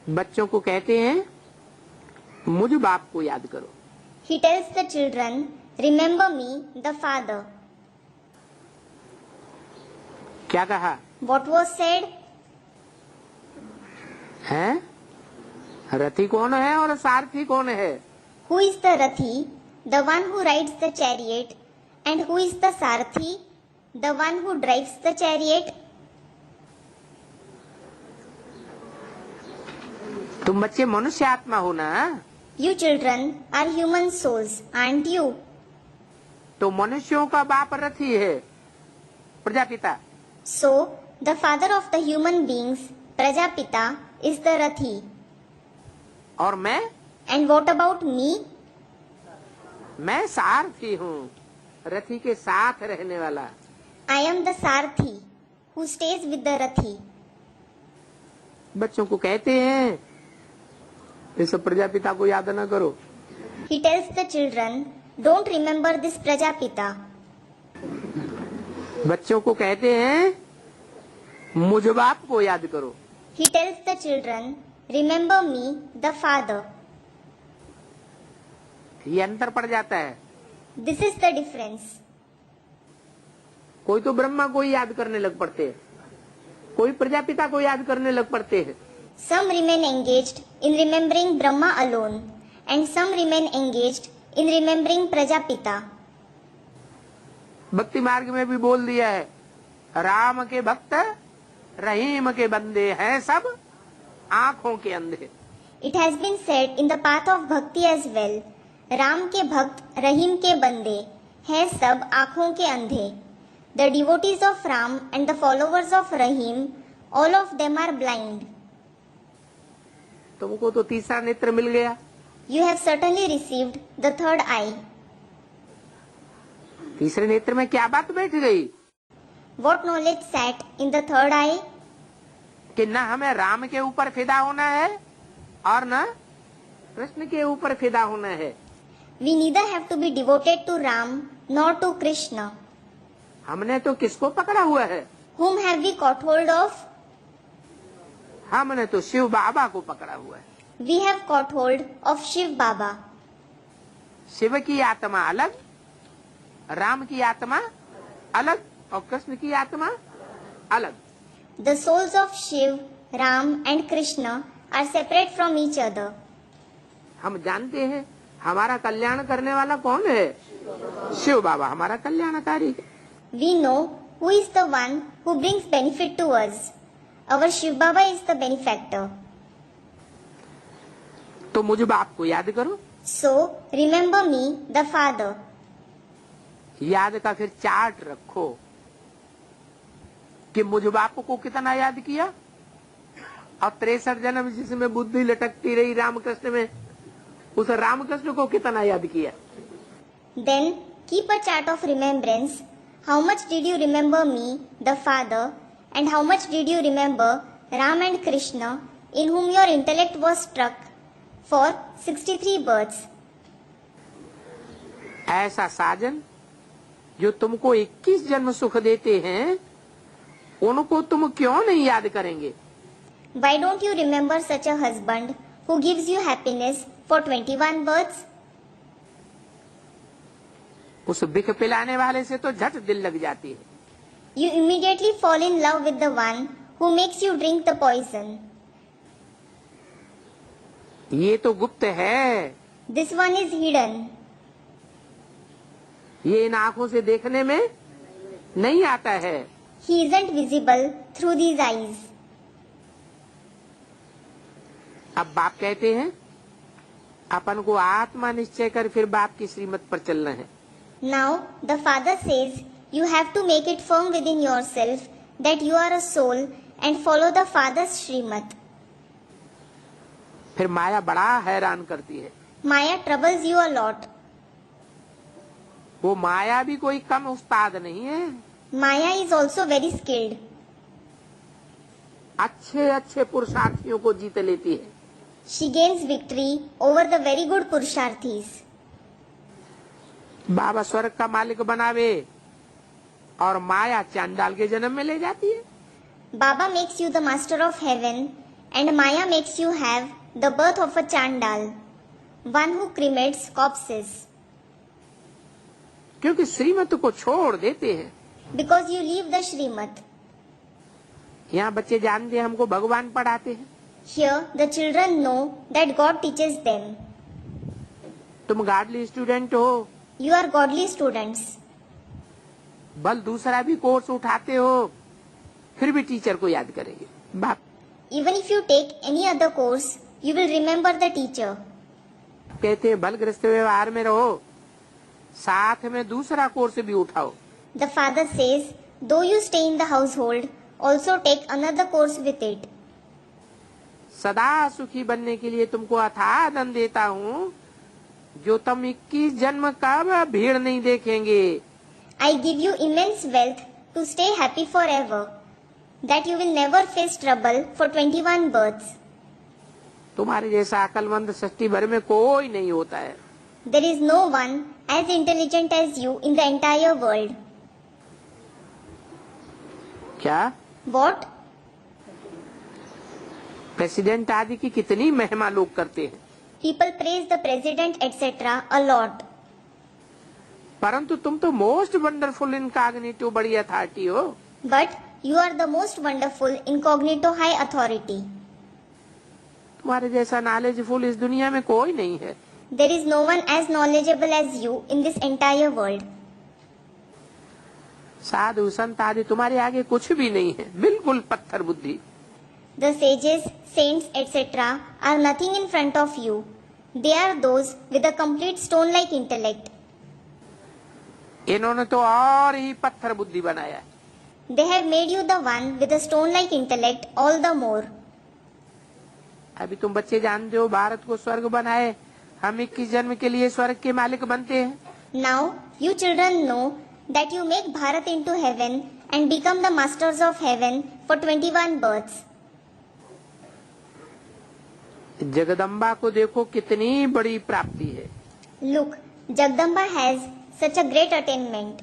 बच्चों को कहते हैं मुझ बाप को याद करो। He tells the children, remember me, the father. क्या कहा? What was said? हैं? रथी कौन है और सारथी कौन है? Who is the Rathi? The one who rides the chariot. And who is the Sarthi? The one who drives the chariot. तुम बच्चे मनुष्य आत्मा हो ना? You children are human souls, aren't you? तो मनुष्यों का बाप रथी है, Prajapita. So, the father of the human beings, Prajapita, is the Rathi. और मैं? And what about me? मैं सारथी हूँ, रथी के साथ रहने वाला। I am the Sarthi, who stays with the Rathi. बच्चों को कहते हैं इस प्रजापिता को याद न करो। He tells the children, don't remember this Prajapita. बच्चों को कहते हैं मुझ बाप को याद करो। He tells the children, Remember me, the Father. ये अंतर पड़ जाता है। This is the difference. कोई तो ब्रह्मा को ही याद करने लग पड़ते हैं, कोई प्रजापिता को याद करने लग पड़ते हैं। Some remain engaged in remembering Brahma alone, and some remain engaged in remembering Prajapita. भक्ति मार्ग में भी बोल दिया है, राम के भक्त रहीम के बंदे हैं सब आंखों के अंधे। It has been said in the path of bhakti as well, Ram के भक्त रहीम के बंदे हैं सब आंखों के अंधे। The devotees of Ram and the followers of Rahim, all of them are blind. तुमको तो तीसरा नेत्र मिल गया। You have certainly received the third eye. तीसरे नेत्र में क्या बात बैठ गई? What knowledge sat in the third eye? कि न हमें राम के ऊपर फिदा होना है और न कृष्ण के ऊपर फिदा होना है। We neither have to be devoted to Ram nor to Krishna. हमने तो किसको पकड़ा हुआ है? Whom have we caught hold of? हमने तो शिव बाबा को पकड़ा हुआ है। We have caught hold of Shiv Baba. Shiv की आत्मा अलग, राम की आत्मा अलग और कृष्ण की आत्मा अलग। The souls of Shiv, Ram and Krishna are separate from each other. हम जानते हैं हमारा कल्याण करने वाला कौन है? शिव बाबा हमारा कल्याणकारी है। We know who is the one who brings benefit to us. Our Shiv Baba is the benefactor. तो मुझ बाप को याद करो। So remember me, the Father. याद का फिर चार्ट रखो कि मुझ बाप को कितना याद किया और 63 जन्म जिसमें बुद्धि लटकती रही रामकृष्ण में, उस रामकृष्ण को कितना याद किया। Then keep a chart of remembrance. How much did you remember me, the Father, and how much did you remember Ram and Krishna, in whom your intellect was struck for 63 births? ऐसा साजन जो तुमको 21 जन्म सुख देते हैं, उनको तुम क्यों नहीं याद करेंगे? Why don't you remember such a husband who gives you happiness for 21 births? उस बिख पिलाने वाले से तो झट दिल लग जाती है। You immediately fall in love with the one who makes you drink the poison. ये तो गुप्त है, This one is hidden. ये इन आंखों से देखने में नहीं आता है। He isn't visible through these eyes. अब बाप कहते हैं अपन को आत्मा निश्चय कर फिर बाप की श्रीमत पर चलना है। Now the Father says you have to make it firm within yourself that you are a soul and follow the Father's Srimat. फिर माया बड़ा हैरान करती है। Maya troubles you a lot. वो माया भी कोई कम उस्ताद नहीं है। Maya is also very skilled. अच्छे अच्छे पुरुषार्थियों को जीत लेती है। She gains victory over the very good Purusharthis. बाबा स्वर्ग का मालिक बनावे और माया चांडाल के जन्म में ले जाती है। Baba makes you the master of heaven and Maya makes you have the birth of a Chandal, one who cremates corpses. क्योंकि श्रीमत को छोड़ देते हैं। Because you leave the Srimat. यहाँ बच्चे जानते हैं हमको भगवान पढ़ाते हैं। Here the children know that God teaches them. तुम गॉडली स्टूडेंट हो, You are godly students. बल दूसरा भी कोर्स उठाते हो, फिर भी टीचर को याद करेंगे। बाप Even if you take any other course, you will remember the teacher. कहते हैं बलग्रस्त व्यवहार में रहो, साथ में दूसरा कोर्स भी उठाओ। The Father says, though you stay in the household, also take another course with it. सदा सुखी बनने के लिए तुमको अथाह धन देता हूँ, जो तुम 21 जन्म का भीड़ नहीं देखेंगे। I give you immense wealth to stay happy forever, that you will never face trouble for 21 births. तुम्हारे जैसा अकलमंद सृष्टि भर में कोई नहीं होता है। There is no one as intelligent as you in the entire world. क्या? What? प्रेसिडेंट आदि की कितनी महिमा लोग करते हैं, People praise the president, etc. a lot. परंतु तुम तो मोस्ट वंडरफुल इनकॉग्निटो बड़ी अथॉरिटी हो। But you are the most wonderful incognito high authority. तुम्हारे जैसा नॉलेजफुल इस दुनिया में कोई नहीं है। There is no one as knowledgeable as you in this entire world. साधु संत आदि तुम्हारे आगे कुछ भी नहीं है, बिल्कुल पत्थर बुद्धि। The sages, saints, etc. are nothing in front of you. They are those with a complete stone-like intellect. इन्होंने तो और ही पत्थर बुद्धि बनाया है। They have made you the one with a stone-like intellect all the more. अभी तुम बच्चे जानते हो भारत को स्वर्ग बनाए, हम 21 जन्म के लिए स्वर्ग के मालिक बनते हैं। Now you children know that you make Bharat into heaven and become the masters of heaven for 21 births. Jagdamba को देखो कितनी बड़ी प्राप्ति है। Look, Jagdamba has such a great attainment.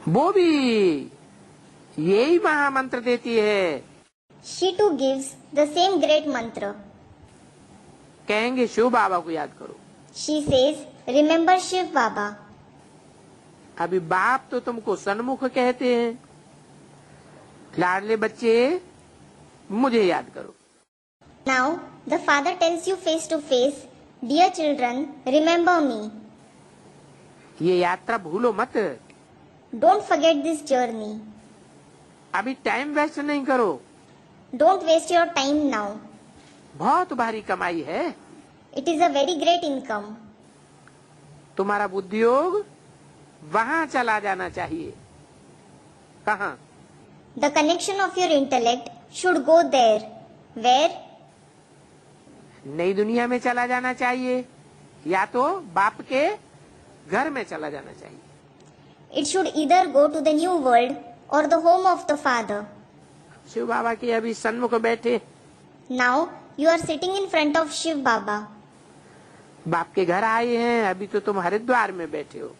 वो भी यही महामंत्र देती है। She too gives the same great mantra. कहेंगे शिव बाबा को याद करो। She says, remember Shiv Baba. अभी बाप तो तुमको सन्मुख कहते हैं, लाडले बच्चे मुझे याद करो। Now the father tells you face to face, dear children, remember me. ये यात्रा भूलो मत। Don't forget this journey. अभी टाइम वेस्ट नहीं करो। Don't waste your time now. बहुत भारी कमाई है। It is a very great income. तुम्हारा बुद्धि योग वहाँ चला जाना चाहिए। कहाँ? The connection of your intellect should go there. Where? नई दुनिया में चला जाना चाहिए या तो बाप के घर में चला जाना चाहिए। It should either go to the new world or the home of the father. Shiv बाबा के अभी सन्मुख बैठे, Now you are sitting in front of Shiv Baba. बाप के घर आए हैं, अभी तो तुम हरिद्वार में बैठे हो।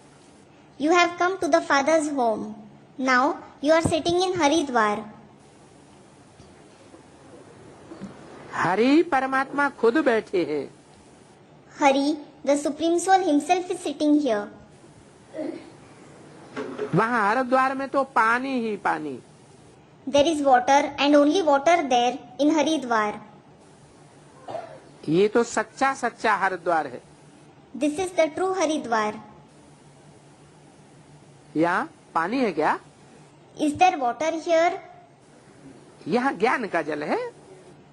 You have come to the father's home. Now you are sitting in Haridwar. Hari परमात्मा खुद बैठे हैं। Hari, the Supreme Soul himself is sitting here. वहाँ हरिद्वार में तो पानी ही पानी। There is water and only water there in Haridwar. ये तो सच्चा सच्चा हरिद्वार है। This is the true Haridwar. यहाँ पानी है क्या? Is there water here? यहाँ ज्ञान का जल है।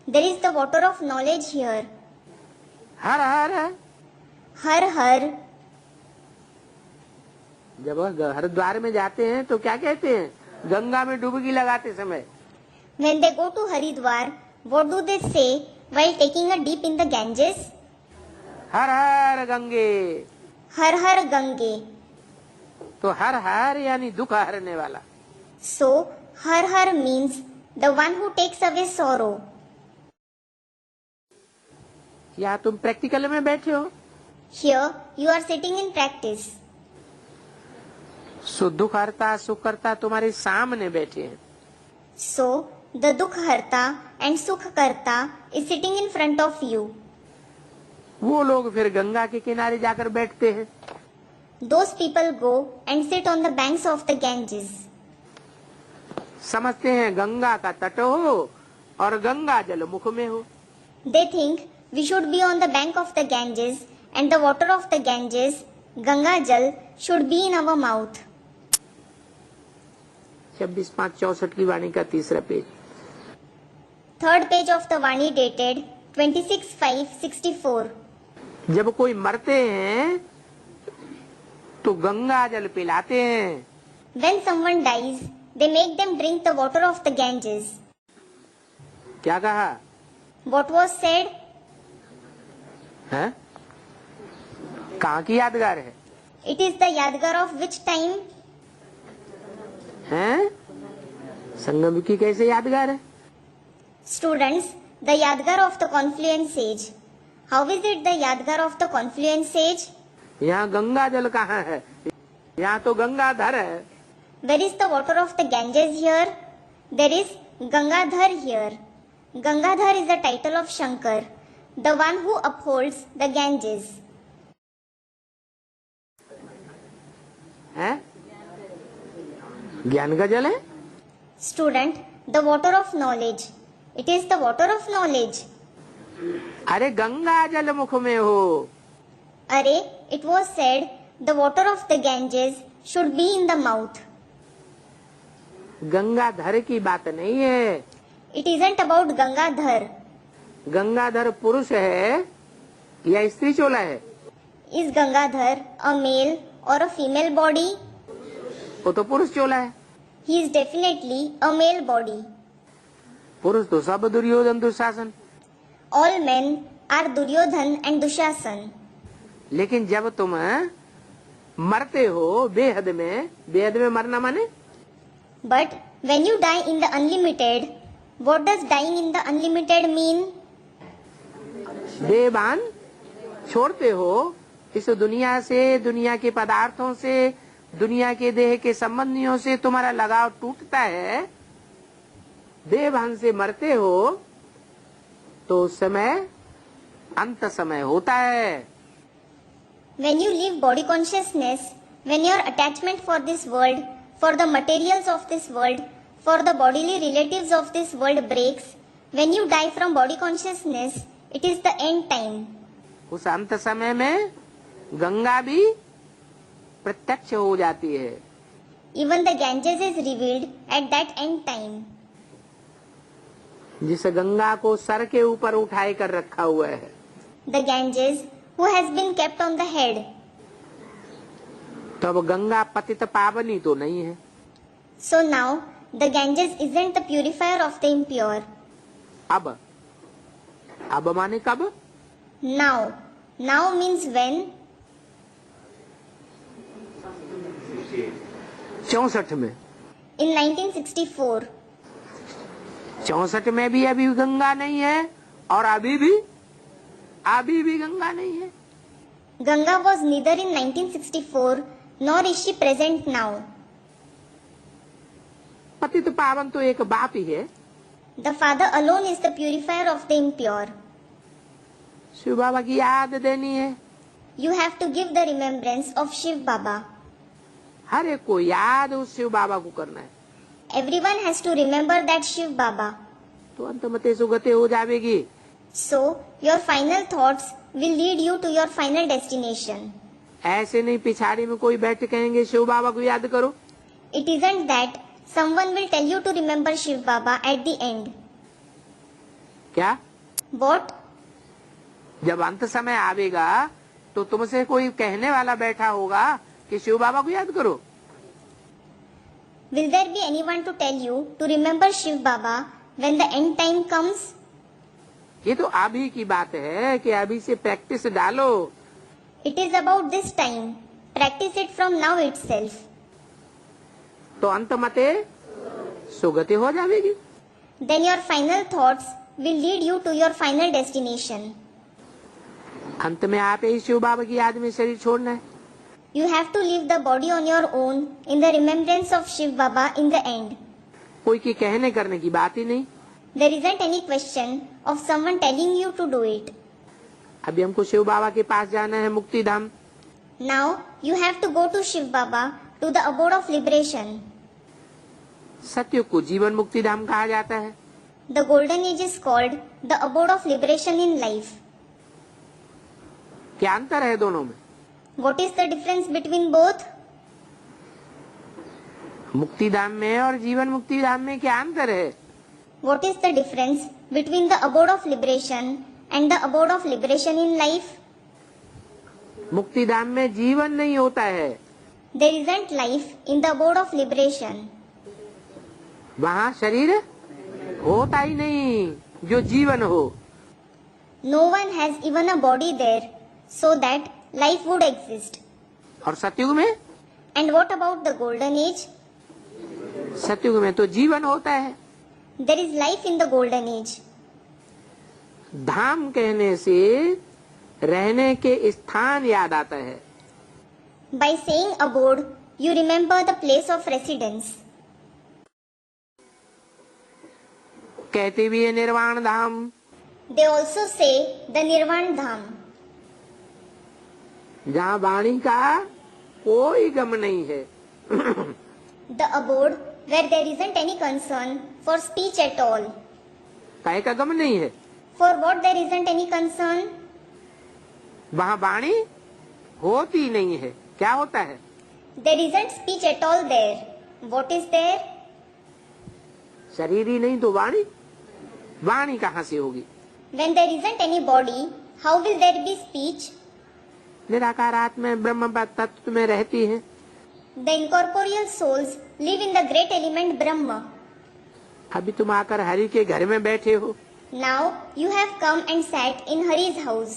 There is the water of knowledge here. Her her Har har. जब हरिद्वार में जाते हैं तो क्या कहते हैं? गंगा में डुबकी लगाते समय When they go to Haridwar, what do they say while taking a dip in the Ganges? Her her Gange. Har har Gange. तो हर हर यानी दुख हरने वाला। So, har har means the one who takes away sorrow. यहाँ तुम practical में बैठे हो, Here, you are sitting in practice. सो दुख हरता सुख करता तुम्हारे सामने बैठे हैं। So, the Dukharta and Sukharta is sitting in front of you. वो लोग फिर गंगा के किनारे जाकर बैठते हैं। Those people go and sit on the banks of the Ganges. समझते हैं गंगा का तट हो और गंगा जल मुख में हो। They think we should be on the bank of the Ganges and the water of the Ganges, Ganga Jal, should be in our mouth. 26/5/64 की वाणी का तीसरा page. Third page of the Vani dated 26/5/64. जब कोई मरते हैं तो गंगा जल पिलाते हैं। When someone dies, they make them drink the water of the Ganges. क्या कहा? What was said? हैं? कहाँ की यादगार है? It is the Yadgar of which time? हैं? संगम की कैसे यादगार है? Students, the Yadgar of the Confluent Sage. How is it the Yadgar of the Confluent Sage? यहाँ गंगा जल कहाँ है? यहाँ तो गंगाधर है। Where is the water of the Ganges here? There is Gangadhar here. Gangadhar is the title of Shankar, the one who upholds the Ganges. है ज्ञान का जल है। Student, the water of knowledge. It is the water of knowledge. अरे गंगा जल मुख में हो। Arey, it was said the water of the Ganges should be in the mouth. Gangadhar की बात नहीं है। It isn't about Gangadhar. Gangadhar पुरुष है या स्त्री चोला है? Is Gangadhar a male or a female body? वो तो पुरुष चोला है। He is definitely a male body. पुरुष तो सब Duryodhan Dushasan. All men are Duryodhan and Dushasan. लेकिन जब तुम मरते हो बेहद में मरना माने? But when you die in the unlimited, what does dying in the unlimited mean? देहभान छोड़ते हो, इस दुनिया से, दुनिया के पदार्थों से, दुनिया के देह के संबंधियों से तुम्हारा लगाव टूटता है, देहभान से मरते हो, तो उस समय अंत समय होता है। When you leave body consciousness, when your attachment for this world, for the materials of this world, for the bodily relatives of this world breaks, when you die from body consciousness, it is the end time. उस अंत समय में गंगा भी प्रत्यक्ष हो जाती है। Even the Ganges is revealed at that end time. जिस गंगा को सर के ऊपर उठाए कर रखा हुआ है। The Ganges who has been kept on the head. तो अब गंगा पतित पावनी तो नहीं है। So now the Ganges isn't the purifier of the impure. अब माने कब? Now. Now means when? 64 में। In 1964. 64 में भी अभी गंगा नहीं है और अभी भी गंगा नहीं है। Ganga was neither in 1964 nor is she present now. पतित पावन तो एक बाप ही है। The Father alone is the purifier of the impure. Shiv बाबा की याद देनी है। You have to give the remembrance of Shiv Baba. हर एक को याद उस शिव बाबा को करना है। Everyone has to remember that Shiv Baba. तो अंतमते सुगति हो जाएगी। So your final thoughts will lead you to your final destination. ऐसे नहीं पिछाड़ी में कोई बैठ कहेंगे शिव बाबा को याद करो। It isn't that someone will tell you to remember Shiv Baba at the end. क्या? What? जब अंत समय आवेगा तो तुमसे कोई कहने वाला बैठा होगा कि शिव बाबा को याद करो। Will there be anyone to tell you to remember Shiv Baba when the end time comes? ये तो अभी की बात है कि अभी से प्रैक्टिस डालो। It is about this time. Practice it from now itself. तो अंत मते सुगति हो जाएगी। Then your final thoughts will lead you to your final destination. अंत में आप ही शिव बाबा की याद में शरीर छोड़ना है। You have to leave the body on your own in the remembrance of Shiv Baba in the end. कोई की कहने करने की बात ही नहीं। There isn't any question of someone telling you to do it. अभी हमको शिव बाबा के पास जाना है, मुक्ति धाम। Now you have to go to Shiv Baba to the abode of liberation. सत्युग को जीवन मुक्ति धाम कहा जाता है। The golden age is called the abode of liberation in life. क्या अंतर है दोनों में? What is the difference between both? मुक्ति धाम में और जीवन मुक्ति धाम में क्या अंतर है? What is the difference between the abode of liberation and the abode of liberation in life? मुक्ति धाम में जीवन नहीं होता है। There isn't life in the abode of liberation. वहाँ शरीर होता ही नहीं जो जीवन हो। No one has even a body there, so that life would exist. और सतयुग में? And what about the golden age? सतयुग में तो जीवन होता है। There is life in the golden age. धाम कहने से रहने के स्थान याद आता है। By saying abode, you remember the place of residence. कहते भी है निर्वाण धाम। They also say the Nirvan Dham, जहाँ वाणी का कोई गम नहीं है। the abode where there isn't any concern for speech at all. काहे का गम नहीं है? For what there isn't any concern? वहाँ वाणी होती नहीं है। क्या होता है? There isn't speech at all there. What is there? शरीर ही नहीं तो वाणी, वाणी कहाँ से होगी? When there isn't any body, how will there be speech? निराकार आत्मा ब्रह्म तत्व में रहती है। The incorporeal souls live in the great element Brahma. अभी तुम आकर हरि के घर में बैठे हो। Now you have come and sat in Hari's house.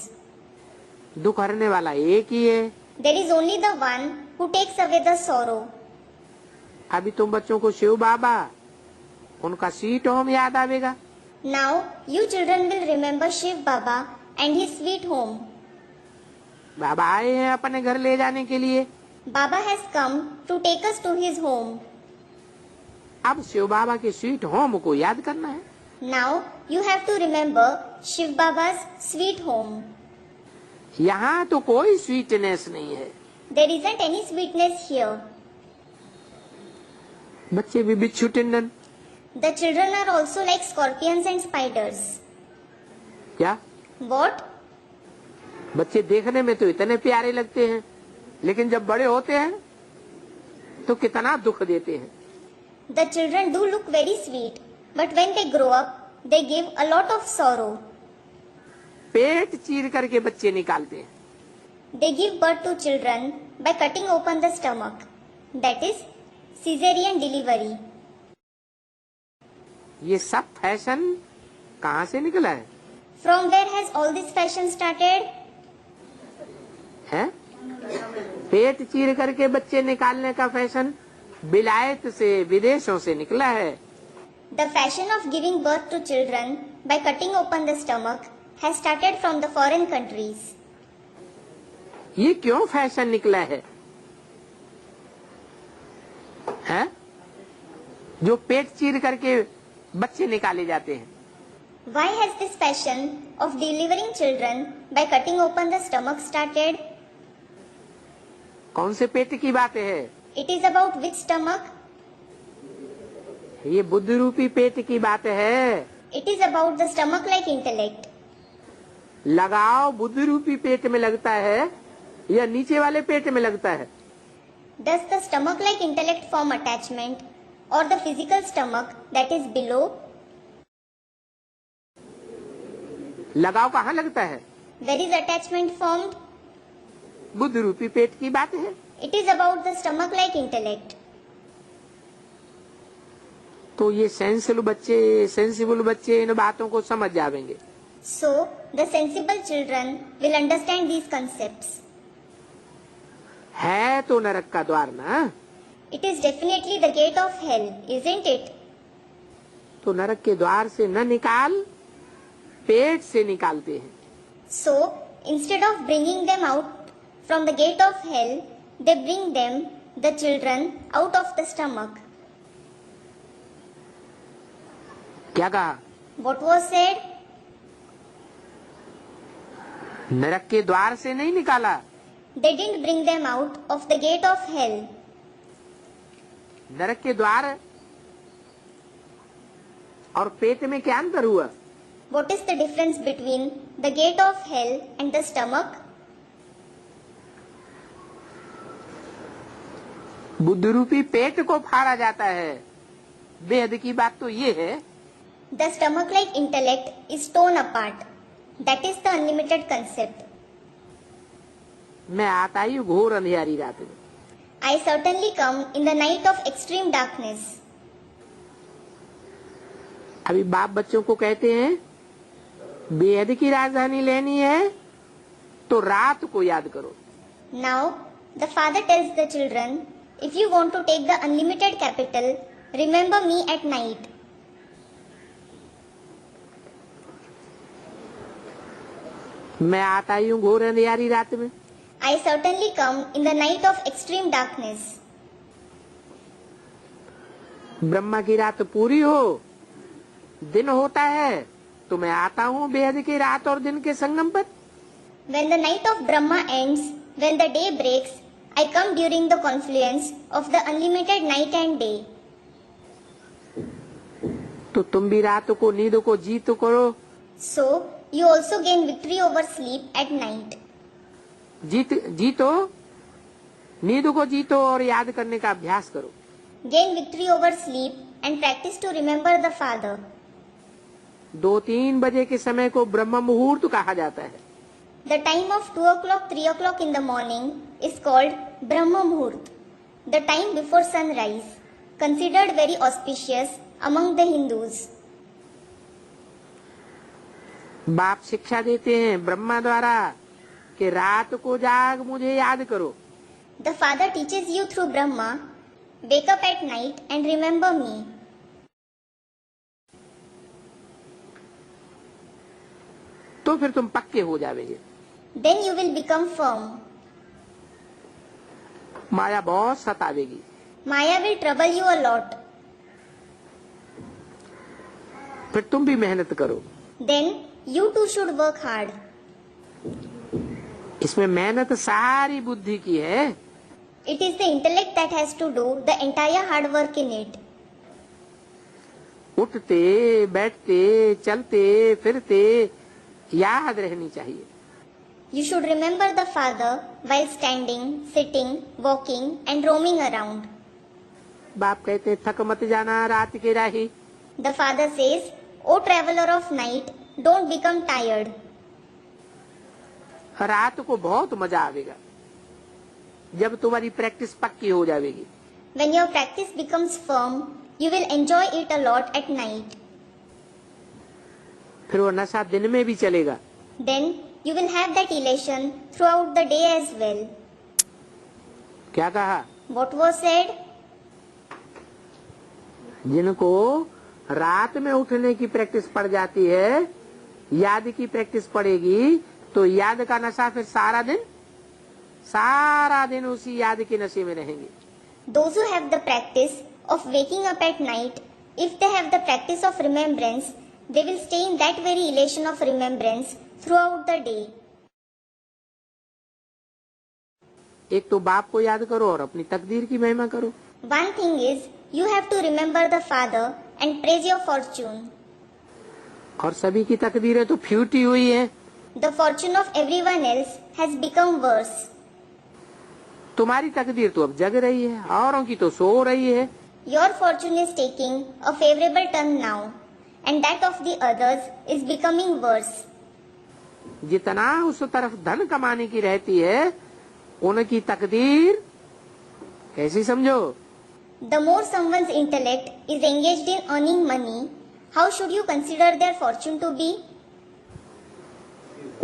दुख हरने वाला एक ही है। There is only the one who takes away the sorrow. अभी तुम बच्चों को शिव बाबा, उनका स्वीट होम याद आवेगा। Now you children will remember Shiv Baba and his sweet home. बाबा आए हैं अपने घर ले जाने के लिए। Baba has come to take us to his home. अब शिव बाबा के स्वीट होम को याद करना है। Now you have to remember Shiv Baba's sweet home. यहाँ तो कोई स्वीटनेस नहीं है। There isn't any sweetness here. बच्चे भी बिच्छू टिंडन। The children are also like scorpions and spiders. क्या? What? बच्चे देखने में तो इतने प्यारे लगते हैं, लेकिन जब बड़े होते हैं तो कितना दुख देते हैं। The children do look very sweet, but when they grow up, they give a lot of sorrow. पेट चीर करके बच्चे निकालते हैं। They give birth to children by cutting open the stomach. That is cesarean delivery. ये सब fashion कहाँ से निकला है? From where has all this fashion started? है? पेट चीर करके बच्चे निकालने का फैशन विलायत से, विदेशों से निकला है। The fashion of giving birth to children by cutting open the stomach has started from the foreign countries. ये क्यों फैशन निकला है? हैं? जो पेट चीर करके बच्चे निकाले जाते हैं। Why has this fashion of delivering children by cutting open the stomach started? कौन से पेट की बात है? It is about which stomach? ये बुद्धि रूपी पेट की बात है। It is about the stomach-like intellect. लगाव बुद्धि रूपी पेट में लगता है या नीचे वाले पेट में लगता है? Does the stomach-like intellect form attachment or the physical stomach that is below? लगाव कहाँ लगता है? Where is attachment formed? बुद्धि रूपी पेट की बात है। It is about the stomach-like intellect. तो ये सेंसिबल बच्चे इन बातों को समझ जाएंगे। So, the sensible children will understand these concepts. है तो नरक का द्वार ना? It is definitely the gate of hell, isn't it? तो नरक के द्वार से न निकाल, पेट से निकालते हैं। So, instead of bringing them out from the gate of hell, they bring them, the children, out of the stomach. क्या कहा? What was said? नरक के द्वार से नहीं निकाला। They didn't bring them out of the gate of hell. नरक के द्वार और पेट में क्या अंतर हुआ? What is the difference between the gate of hell and the stomach? बुद्धि रूपी पेट को फाड़ा जाता है। बेहद की बात तो ये है, The stomach-like intellect is torn apart. That is the unlimited concept. मैं आता ही घोर अंधियारी रात में। I certainly come in the night of extreme darkness. अभी बाप बच्चों को कहते हैं बेहद की राजधानी लेनी है तो रात को याद करो। Now, the father tells the children, if you want to take the unlimited capital, remember me at night. मैं आता ही हूँ घोर अंधियारी रात में। I certainly come in the night of extreme darkness. Brahma की रात पूरी हो दिन होता है तो मैं आता हूँ बेहद के रात और दिन के संगम पर। When the night of Brahma ends, when the day breaks, I come during the confluence of the unlimited night and day. तो तुम भी रात को नींद को जीत करो। So, you also gain victory over sleep at night. जीतो, नींद को जीतो और याद करने का अभ्यास करो। Gain victory over sleep and practice to remember the Father. 2-3 बजे के समय को ब्रह्म मुहूर्त कहा जाता है। The time of 2 o'clock, 3 o'clock in the morning is called Brahma Muhurt, the time before sunrise, considered very auspicious among the Hindus. बाप शिक्षा देते हैं ब्रह्मा द्वारा कि रात को जाग मुझे याद करो। The Father teaches you through Brahma, wake up at night and remember me. तो फिर तुम पक्के हो जाओगे। Then you will become firm. माया बहुत सतावेगी। Maya will trouble you a lot. फिर तुम भी मेहनत करो। Then you too should work hard. इसमें मेहनत सारी बुद्धि की है। It is the intellect that has to do the entire hard work in it. उठते बैठते चलते फिरते याद रहनी चाहिए। You should remember the Father while standing, sitting, walking and roaming around. बाप कहते थक मत जाना रात के राही। The Father says, O traveler of night, don't become tired. रात को बहुत मजा आवेगा जब तुम्हारी प्रैक्टिस पक्की हो जाएगी। When your practice becomes firm, you will enjoy it a lot at night. फिर वो नशा दिन में भी चलेगा। Then you will have that elation throughout the day as well. क्या कहा? What was said? जिनको रात में उठने की प्रैक्टिस पड़ जाती है, याद की प्रैक्टिस पड़ेगी तो याद का नशा फिर सारा दिन उसी याद के नशे में रहेंगे। Those who have the practice of waking up at night, if they have the practice of remembrance, they will stay in that very elation of remembrance throughout the day. एक तो बाप को याद करो और अपनी तकदीर की महिमा करो। One thing is, you have to remember the Father and praise your fortune. और सभी की तकदीरें तो फ्यूटी हुई है। The fortune of everyone else has become worse. तुम्हारी तकदीर तो अब जग रही है, औरों की तो सो रही है। Your fortune is taking a favorable turn now, and that of the others is becoming worse. जितना उस तरफ धन कमाने की रहती है, उनकी तकदीर कैसी समझो? The more someone's intellect is engaged in earning money, how should you consider their fortune to be?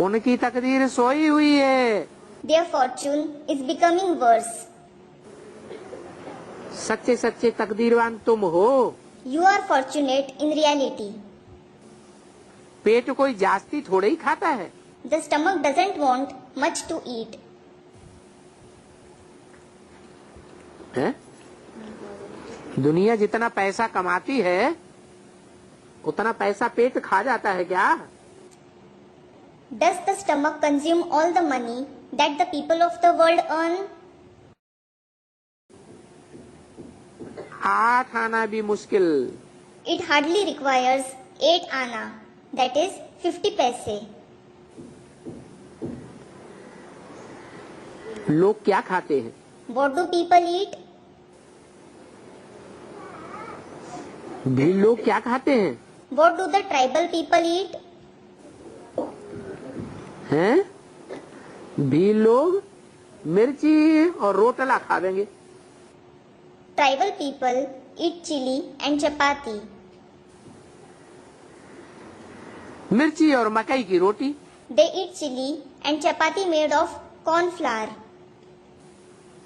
उनकी तकदीर सोई हुई है। Their fortune is becoming worse. सच्चे सच्चे तकदीरवान तुम हो। You are fortunate in reality. पेट कोई जास्ती थोड़े ही खाता है। The stomach doesn't want much to eat. है? दुनिया जितना पैसा कमाती है, उतना पैसा पेट खा जाता है क्या? Does the stomach consume all the money that the people of the world earn? 8 आना भी मुश्किल। It hardly requires 8 आना, that is 50 पैसे. लोग क्या खाते हैं? What do people eat? भी लोग क्या खाते हैं? What do the tribal people eat? हैं? भी लोग मिर्ची और rotla खावेंगे। Tribal people eat chili and chapati. मिर्ची और मकई की रोटी। They eat chili and chapati made of corn flour.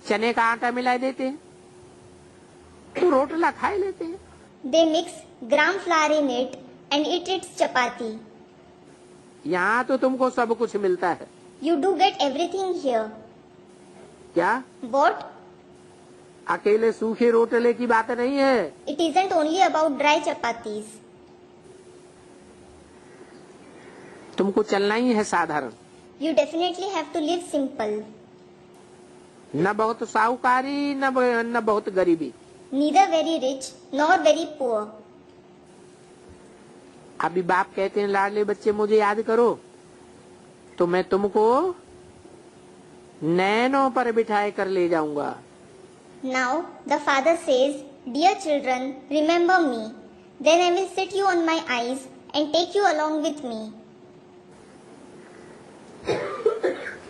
चने का आटा मिला देते हैं तो रोटला खा लेते हैं। They mix gram flour in it and eat its chapati. यहाँ तो तुमको सब कुछ मिलता है। You do get everything here. क्या? What? अकेले सूखे रोटले की बात नहीं है। It isn't only about dry chapatis. तुमको चलना ही है साधारण, You definitely have to live simple. न बहुत साहूकारी न बहुत गरीबी। Neither very rich nor very poor. अभी बाप कहते हैं लाडले बच्चे मुझे याद करो, तो मैं तुमको नैनों पर बिठाए कर ले जाऊंगा। Now the father says, "Dear children, remember me. Then I will sit you on my eyes and take you along with me."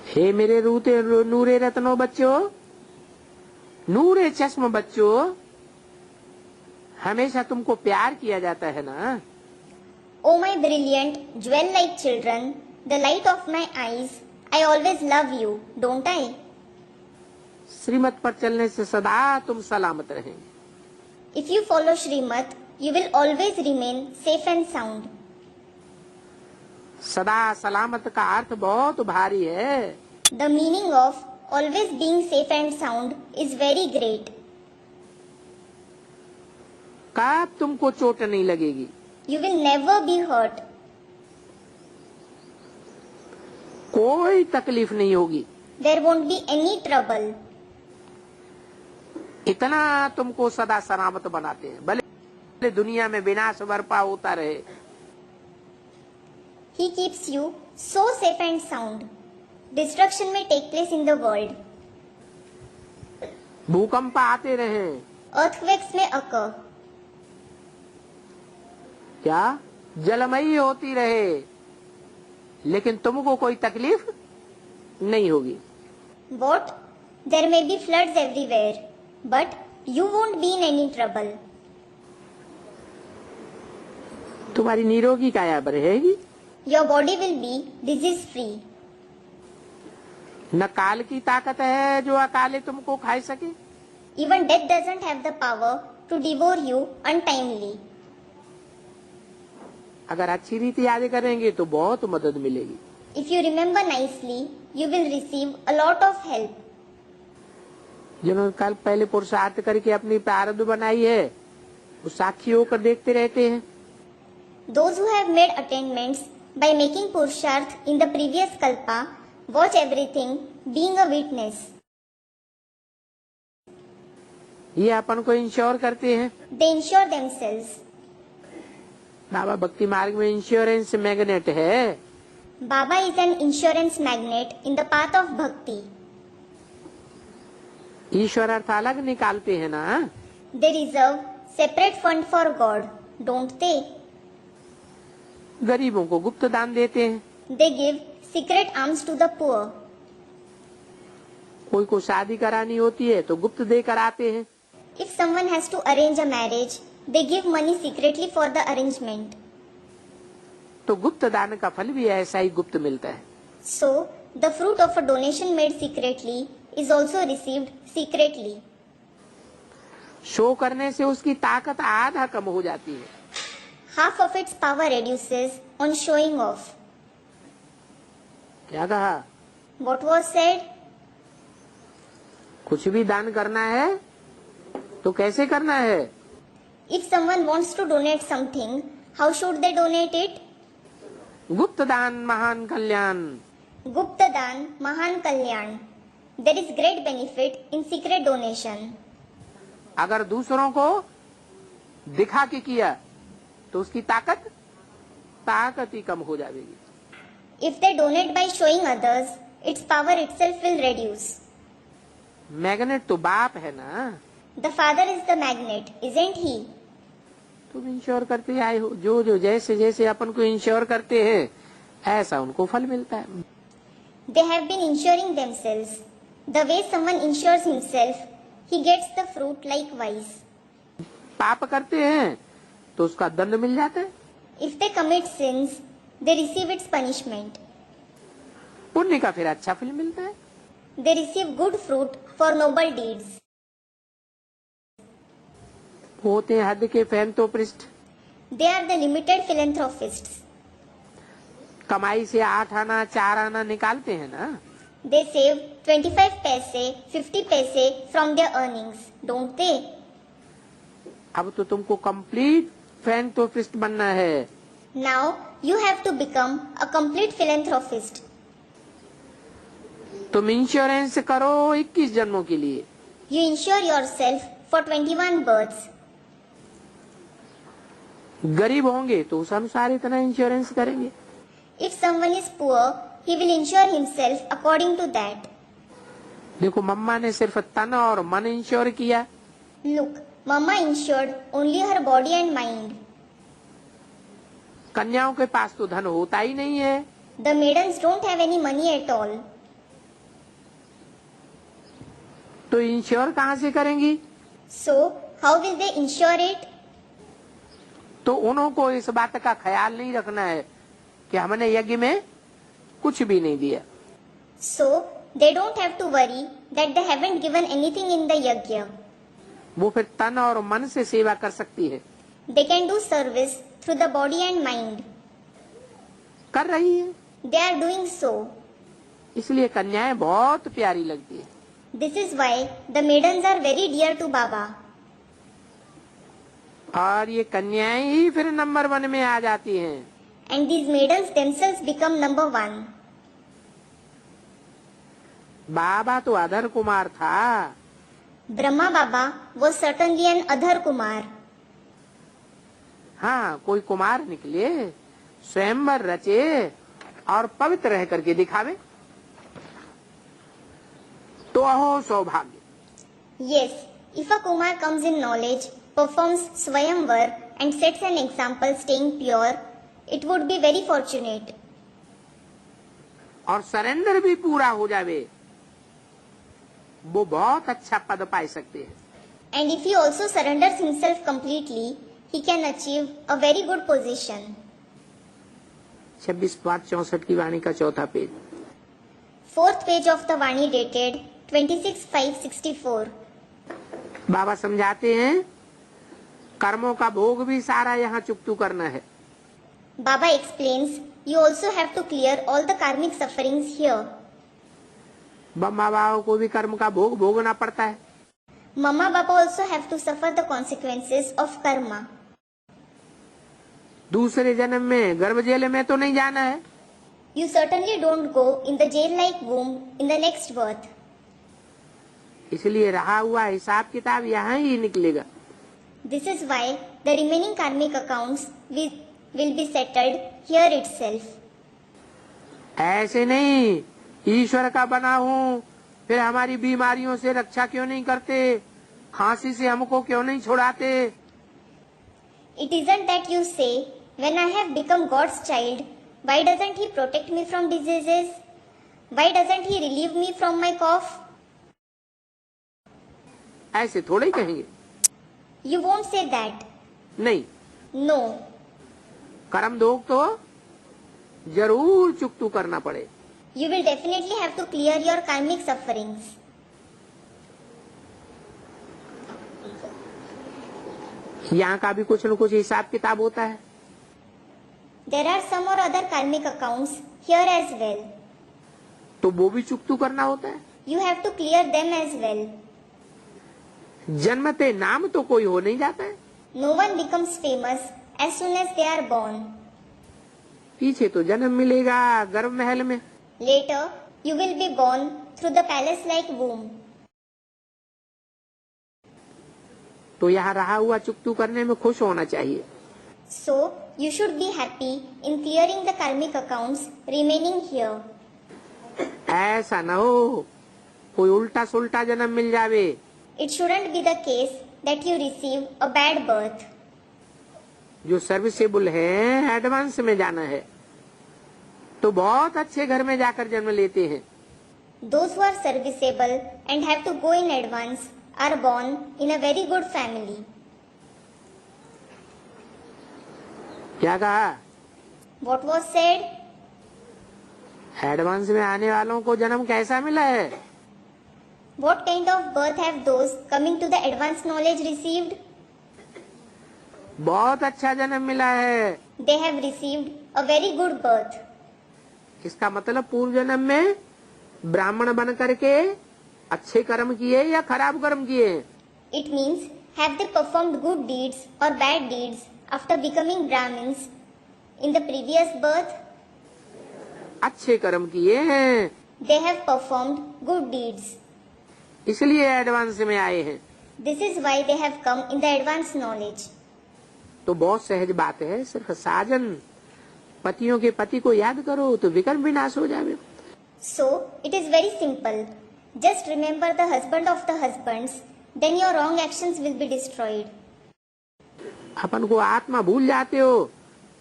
हे मेरे रूते नूरे रत्नो बच्चों, नूरे चश्म बच्चों, हमेशा तुमको प्यार किया जाता है ना। Oh my brilliant, jewel-like children, the light of my eyes, I always love you, don't I? श्रीमत पर चलने से सदा तुम सलामत रहेंगे। If you follow Srimad, you will always remain safe and sound. सदा सलामत का अर्थ बहुत भारी है। The meaning of always being safe and sound is very great. कब तुमको चोट नहीं लगेगी, You will never be hurt. कोई तकलीफ नहीं होगी, There won't be any trouble. इतना तुमको सदा सलामत बनाते हैं, भले दुनिया में विनाश बर्पा होता रहे। He keeps you so safe and sound. Destruction may take place in the world. भूकंप आते रहे, Earthquakes may occur. क्या जलमयी होती रहे, लेकिन तुमको कोई तकलीफ नहीं होगी। What? There may be floods everywhere, but you won't be in any trouble. तुम्हारी निरोगी काया रहेगी, Your body will be disease free. न काल की ताकत है जो अकाले तुमको खा सके। Even death doesn't have the power to devour you untimely. अगर अच्छी रीति याद करेंगे तो बहुत मदद मिलेगी। If you remember nicely, you will receive a lot of help. जिन्होंने कल पहले पुरुषार्थ करके अपनी प्रारब्ध बनाई है, वो साक्षी होकर देखते रहते हैं। Those who have made attainments by making purusharth in the previous kalpa watch everything, being a witness. ये अपन को इंश्योर करते हैं। They insure themselves. बाबा भक्ति मार्ग में इंश्योरेंस मैग्नेट है। Baba is an insurance magnate in the path of bhakti. ईश्वर अर्थ अलग निकालते हैं ना। They reserve separate fund for God, don't they? गरीबों को गुप्त दान देते हैं। They give secret alms to the poor. कोई को शादी करानी होती है तो गुप्त देकर आते हैं। If someone has to arrange a marriage, they give money secretly for the arrangement. तो गुप्त दान का फल भी ऐसा ही गुप्त मिलता है। So, the fruit of a donation made secretly is also received secretly. Show करने से उसकी ताकत आधा कम हो जाती है। Half of its power reduces on showing off. क्या कहा? What was said? कुछ भी दान करना है तो कैसे करना है? If someone wants to donate something, how should they donate it? गुप्त दान महान कल्याण। Gupta Dan Mahan Kalyan. There is great benefit in secret donation. अगर दूसरों को दिखा के किया तो उसकी ताकत ही कम हो जाएगी। If they donate by showing others, its power itself will reduce. Magnet तो बाप है ना। The father is the magnet, isn't he? तुम इंश्योर करते आए हो, जो जो जैसे जैसे अपन को इंश्योर करते हैं ऐसा उनको फल मिलता है। They have been insuring themselves. The way someone insures himself, he gets the fruit likewise. पाप करते हैं तो उसका दंड मिल जाता है। If they commit sins, they receive its punishment. पुण्य का फिर अच्छा फल मिलता है। They receive good fruit for noble deeds. होते हैं हद के फैंतोपृष्ठ। They are the limited philanthropists. कमाई से 8 आना 4 आना निकालते हैं ना। They save 25 paise, 50 paise from their earnings, don't they? अब तो तुमको कंप्लीट फैंतोपृष्ठ बनना है। Now you have to become a complete philanthropist. तुम इंश्योरेंस करो 21 जन्मों के लिए। You insure yourself for 21 births. गरीब होंगे तो उस अनुसार इतना इंश्योरेंस करेंगे। If someone is poor, he will insure himself according to that. देखो मम्मा ने सिर्फ तन और मन इंश्योर किया। Look, Mama insured only her body and mind. कन्याओं के पास तो धन होता ही नहीं है। The maidens don't have any money at all. तो इंश्योर कहाँ से करेंगी? So, how will they insure it? तो उनको इस बात का ख्याल नहीं रखना है कि हमने यज्ञ में कुछ भी नहीं दिया। So, they don't have to worry that they haven't given anything in the yajna. वो फिर तन और मन से सेवा कर सकती है। They can do service through the body and mind. कर रही है। They are doing so. इसलिए कन्याएं बहुत प्यारी लगती है। This is why the maidens are very dear to Baba. और ये कन्याएं ही फिर नंबर 1 में आ जाती हैं। And these maidens themselves become number 1. बाबा तो अधर कुमार था। Brahma Baba was certainly an Adhar Kumar. हाँ, कोई कुमार निकले, स्वयंवर रचे और पवित्र रह करके दिखावे तो अहो सौभाग्य। Yes, if a Kumar comes in knowledge, performs Swayamvar and sets an example staying pure, it would be very fortunate. और सरेंडर भी पूरा हो जावे, वो बहुत अच्छा पद पा सकते हैं। And if he also surrenders himself completely, he can achieve a very good position. 26/5/64 की वाणी का चौथा page. 4th page of the Vani dated 26/5/64. बाबा समझाते हैं कर्मों का भोग भी सारा यहाँ चुकतू करना है। Baba explains, you also have to clear all the karmic sufferings here. माँ बाप को भी कर्म का भोग भोगना पड़ता है। Mama Baba also have to suffer the consequences of karma. दूसरे जन्म में गर्भ जेल में तो नहीं जाना है। You certainly don't go in the jail-like womb in the next birth. इसलिए रहा हुआ हिसाब किताब यहाँ ही निकलेगा। This is why the remaining karmic accounts will be settled here itself. ऐसे नहीं, ईश्वर का बना हूँ, फिर हमारी बीमारियों से रक्षा क्यों नहीं करते, खांसी से हमको क्यों नहीं छुड़ाते। It isn't that you say, when I have become God's child, why doesn't He protect me from diseases? Why doesn't He relieve me from my cough? ऐसे थोड़े ही कहेंगे। You won't say that. नहीं, No. कर्म भोग तो जरूर चुकतू करना पड़े। You will definitely have to clear your karmic sufferings. यहाँ का भी कुछ न कुछ हिसाब किताब होता है। There are some or other karmic accounts here as well. तो वो भी चुकतू करना होता है। You have to clear them as well. जन्मते नाम तो कोई हो नहीं जाता है। No one becomes famous as soon as they are born. पीछे तो जन्म मिलेगा गर्भ महल में। Later, you will be born through the palace-like womb. तो यहाँ रहा हुआ चुकतू करने में खुश होना चाहिए। So, you should be happy in clearing the karmic accounts remaining here. ऐसा न हो कोई उल्टा सुल्टा जन्म मिल जावे। It shouldn't be the case that you receive a bad birth. जो सर्विसेबल है, एडवांस में जाना है, तो बहुत अच्छे घर में जाकर जन्म लेते हैं। Those who are serviceable and have to go in advance are born in a very good family. क्या कहा? What was said? एडवांस में आने वालों को जन्म कैसा मिला है? What kind of birth have those coming to the advanced knowledge received? बहुत अच्छा जन्म मिला है। They have received a very good birth. इसका मतलब पूर्व जन्म में ब्राह्मण बन करके अच्छे कर्म किए या खराब कर्म किए? It means, have they performed good deeds or bad deeds after becoming Brahmins in the previous birth, अच्छे कर्म किए हैं, they have performed good deeds. इसलिए एडवांस में आए हैं। This is why they have come in the advanced knowledge. तो बहुत सहज बात है, सिर्फ साजन पतियों के पति को याद करो तो विकर्म विनाश हो जावे। So, it is very simple. Just remember the husband of the husbands, then your wrong actions will be destroyed. अपन को आत्मा भूल जाते हो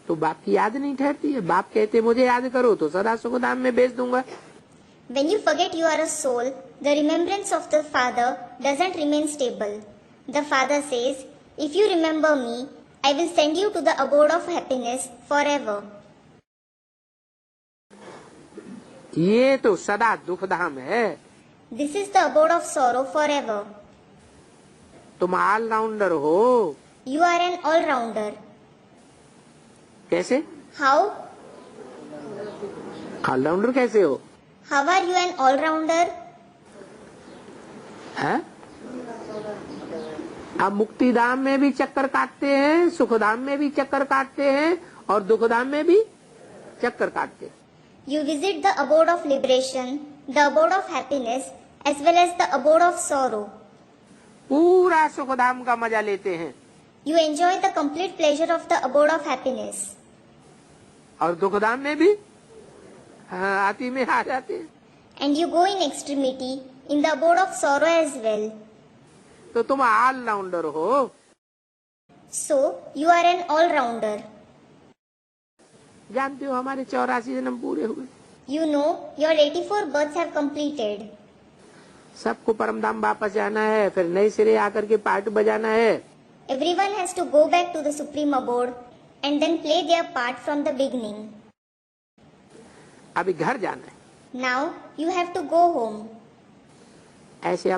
तो बाप की याद नहीं ठहरती है। बाप कहते मुझे याद करो तो सदा सुखधाम में भेज दूंगा। When you forget you are a soul, the remembrance of the Father doesn't remain stable. The Father says, if you remember me, I will send you to the abode of happiness forever. ये तो सदा दुखधाम है। This is the abode of sorrow forever. तुम allrounder हो। You are an all-rounder. कैसे? How? Allrounder कैसे हो? How are you an all-rounder? है? आप मुक्तिधाम में भी चक्कर काटते हैं, सुखधाम में भी चक्कर काटते हैं और दुखधाम में भी चक्कर काटते हैं। You visit the abode of liberation, the abode of happiness, as well as the abode of sorrow. पूरा सुखधाम का मजा लेते हैं You enjoy the complete pleasure of the abode of happiness. और दुखधाम में भी आती में आ जाते हैं। And you go in extremity in the abode of sorrow as well. तो तुम ऑलराउंडर हो। So, you are an all-rounder. जानते हो हमारे 84 जन्म पूरे हुए। You know your 84 births have completed. सबको परमधाम वापस जाना है, फिर नए सिरे आकर के पार्ट बजाना है। Everyone has to go back to the supreme abode and then play their part from the beginning. अभी घर जाना है। Now you have to go home. ऐसे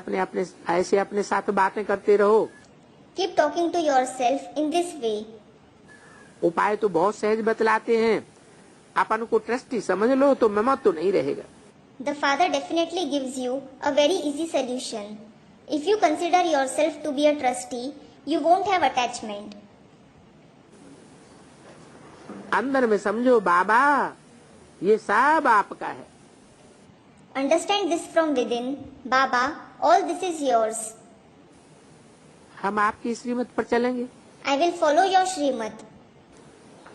अपने साथ बातें करते रहो। Keep talking to yourself in this way. उपाय तो बहुत सहज बतलाते हैं, अपन को ट्रस्टी समझ लो तो ममत तो नहीं रहेगा। The Father definitely gives you a very easy solution. If you consider yourself to be a trustee, you won't have attachment. अंदर में समझो बाबा ये सब आपका है। Understand this from within. Baba, all this is yours. हम आपकी श्रीमत पर चलेंगे। I will follow your Srimad.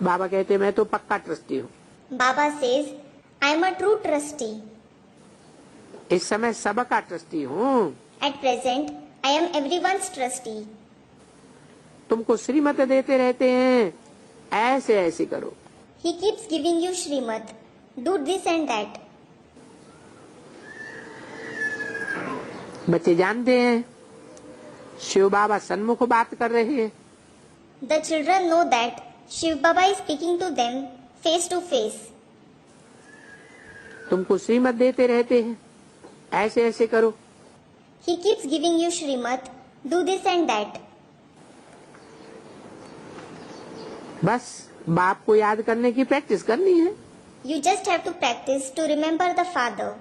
बाबा कहते मैं तो पक्का ट्रस्टी हूँ। Baba says, I am a true trustee. इस समय सबका ट्रस्टी हूँ। At present, I am everyone's trustee. तुमको श्रीमत देते रहते हैं, ऐसे ऐसे करो। He keeps giving you Srimad. Do this and that. बच्चे जानते हैं शिव बाबा सन्मुख बात कर रहे हैं। The children know that Shiv Baba is speaking to them face to face. तुमको श्रीमत देते रहते हैं, ऐसे ऐसे करो। He keeps giving you Srimad. Do this and that. बस बाप को याद करने की प्रैक्टिस करनी है। You just have to practice to remember the Father.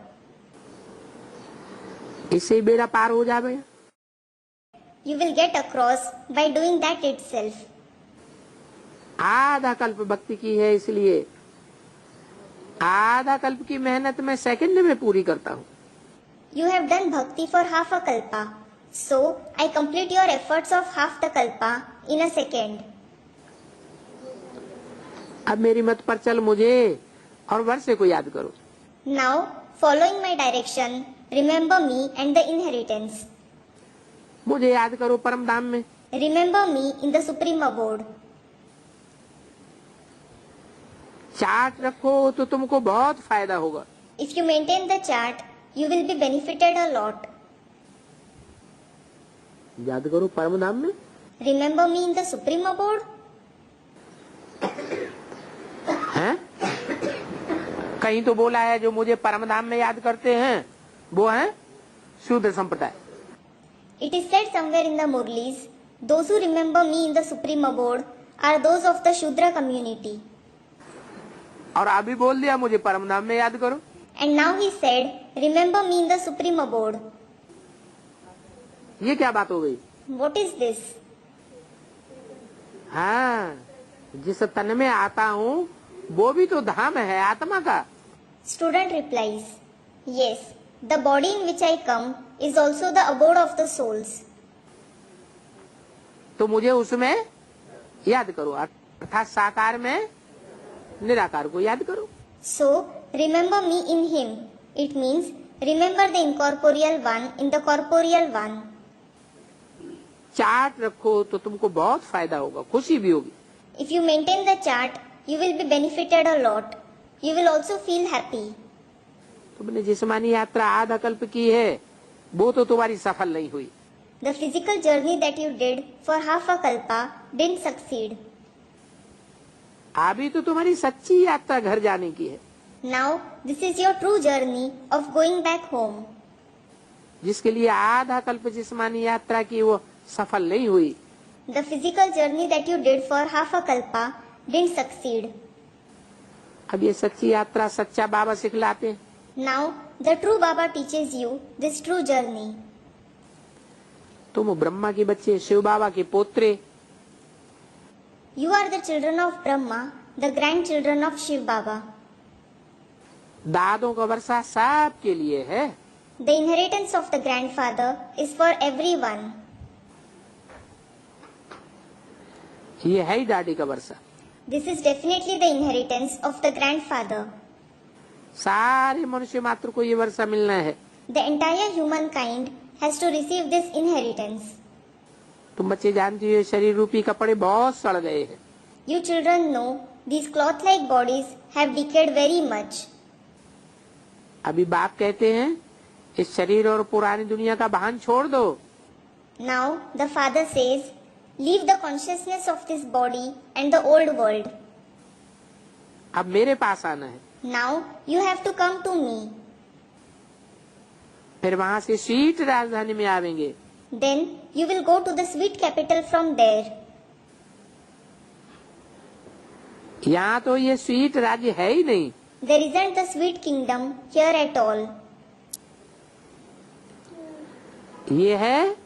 इससे बेड़ा पार हो जाएगा। You will get across by doing that itself. आधा कल्प भक्ति की है, इसलिए आधा कल्प की मेहनत मैं सेकंड में पूरी करता हूँ। You have done bhakti for half a kalpa. So, I complete your efforts of half the kalpa in a second. अब मेरी मत पर चल मुझे और वर्षे को याद करो। Now, following my direction, remember me and the inheritance. मुझे याद करो परम धाम में। Remember me in the supreme abode. Chart रखो तो तुमको बहुत फायदा होगा। If you maintain the chart, you will be benefited a lot. याद करो परम धाम में। Remember me in the supreme abode. हैं? कहीं तो बोला है जो मुझे परम धाम में याद करते हैं वो है शूद्र संप्रदाय। It is said somewhere in the Murlis, those who remember me in the supreme abode are those of the Shudra community. और अभी बोल दिया मुझे परम धाम में याद करो। And now he said, remember me in the supreme abode. ये क्या बात हो गई? What is this? हाँ, जिस तन में आता हूँ वो भी तो धाम है आत्मा का। Student replies, yes, the body in which I come is also the abode of the souls. तो मुझे उसमें याद करो, अर्थात साकार में निराकार को याद करो। So, remember me in him. It means remember the incorporeal one in the corporeal one. Chart रखो तो तुमको बहुत फायदा होगा, खुशी भी होगी। If you maintain the chart, you will be benefited a lot. You will also feel happy. तुमने जिस्मानी यात्रा आधा कल्प की है वो तो तुम्हारी सफल नहीं हुई। The physical journey that you did for half a kalpa didn't succeed. अभी तो तुम्हारी सच्ची यात्रा घर जाने की है। Now, this is your true journey of going back home. जिसके लिए आधा कल्प जिस्मानी यात्रा की वो सफल नहीं हुई। The physical journey that you did for half a kalpa didn't succeed. अब ये सच्ची यात्रा सच्चा बाबा सिखलाते हैं। Now, the true Baba teaches you this true journey. तुम ब्रह्मा के बच्चे, शिव बाबा के Potre. You are the children of Brahma, the grandchildren of Shiv Baba. दादों का वर्षा सबके लिए है। The inheritance of the grandfather is for everyone. ये है ही दादी का वर्षा। This is definitely the inheritance of the grandfather. सारे मनुष्य मात्र को ये वर्षा मिलना है। The entire humankind has to receive this inheritance. तुम बच्चे जानती हो शरीर रूपी कपड़े बहुत सड़ गए हैं। You children know these cloth-like bodies have decayed very much. अभी बाप कहते हैं इस शरीर और पुरानी दुनिया का भान छोड़ दो। Now the father says, leave the consciousness of this body and the old world. अब मेरे पास आना है। Now you have to come to me. फिर वहाँ से स्वीट राजधानी में आवेंगे। Then you will go to the sweet capital from there. यहाँ तो ये स्वीट राज्य है ही नहीं। There isn't the sweet kingdom here at all. ये है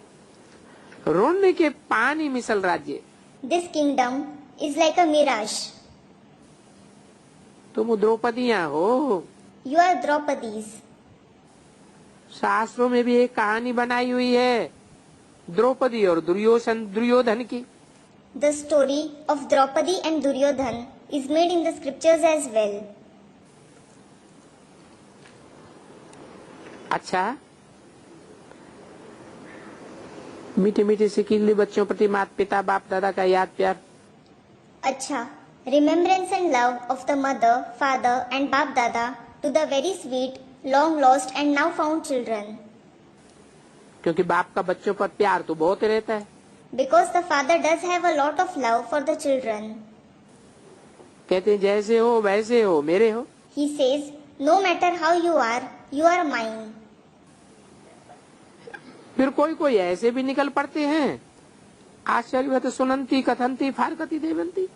रोने के पानी मिसल राज्य। This kingdम is like a mirage. तुम द्रौपदियाँ हो। You are Draupadis. शास्त्रों में भी एक कहानी बनाई हुई है द्रौपदी और दुर्योधन की। The story of Draupadi and Duryodhan is made in the scriptures as well. अच्छा, मीठे मीठे से कीले बच्चों प्रति माता पिता बाप दादा का याद प्यार। Acha, remembrance and love of the mother, father and Bap Dada to the very sweet, long lost and now found children. क्योंकि बाप का बच्चों पर प्यार तो बहुत रहता है। Because the father does have a lot of love for the children. कहते हैं जैसे हो वैसे हो मेरे हो। He says, no matter how you are mine. फिर कोई कोई ऐसे भी निकल पड़ते हैं आश्चर्यवत सुनंती कथंती फारकती Devanti.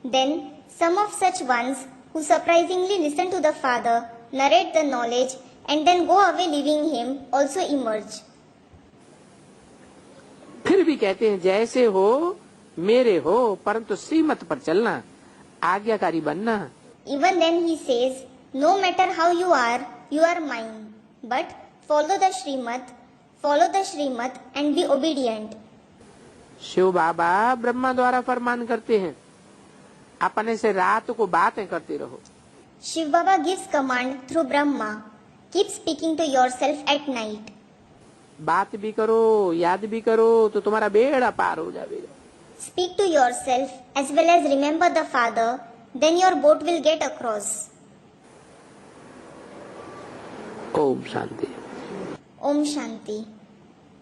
Then some of such ones who surprisingly listen to the father, narrate the knowledge and then go away leaving him also emerge. फिर भी कहते हैं जैसे हो मेरे हो परंतु श्रीमत पर चलना, आज्ञाकारी बनना। Even then he says, no matter how you are mine. But follow the Shrimat and be obedient. Shiv बाबा ब्रह्मा द्वारा फरमान करते हैं अपने से रात को बातें करते रहो। Shiv Baba gives command through Brahma. Keep speaking to yourself at night. बात भी करो याद भी करो तो तुम्हारा बेड़ा पार हो जाएगा। Speak to yourself as well as remember the father, then your boat will get across. Om Shanti. Om Shanti.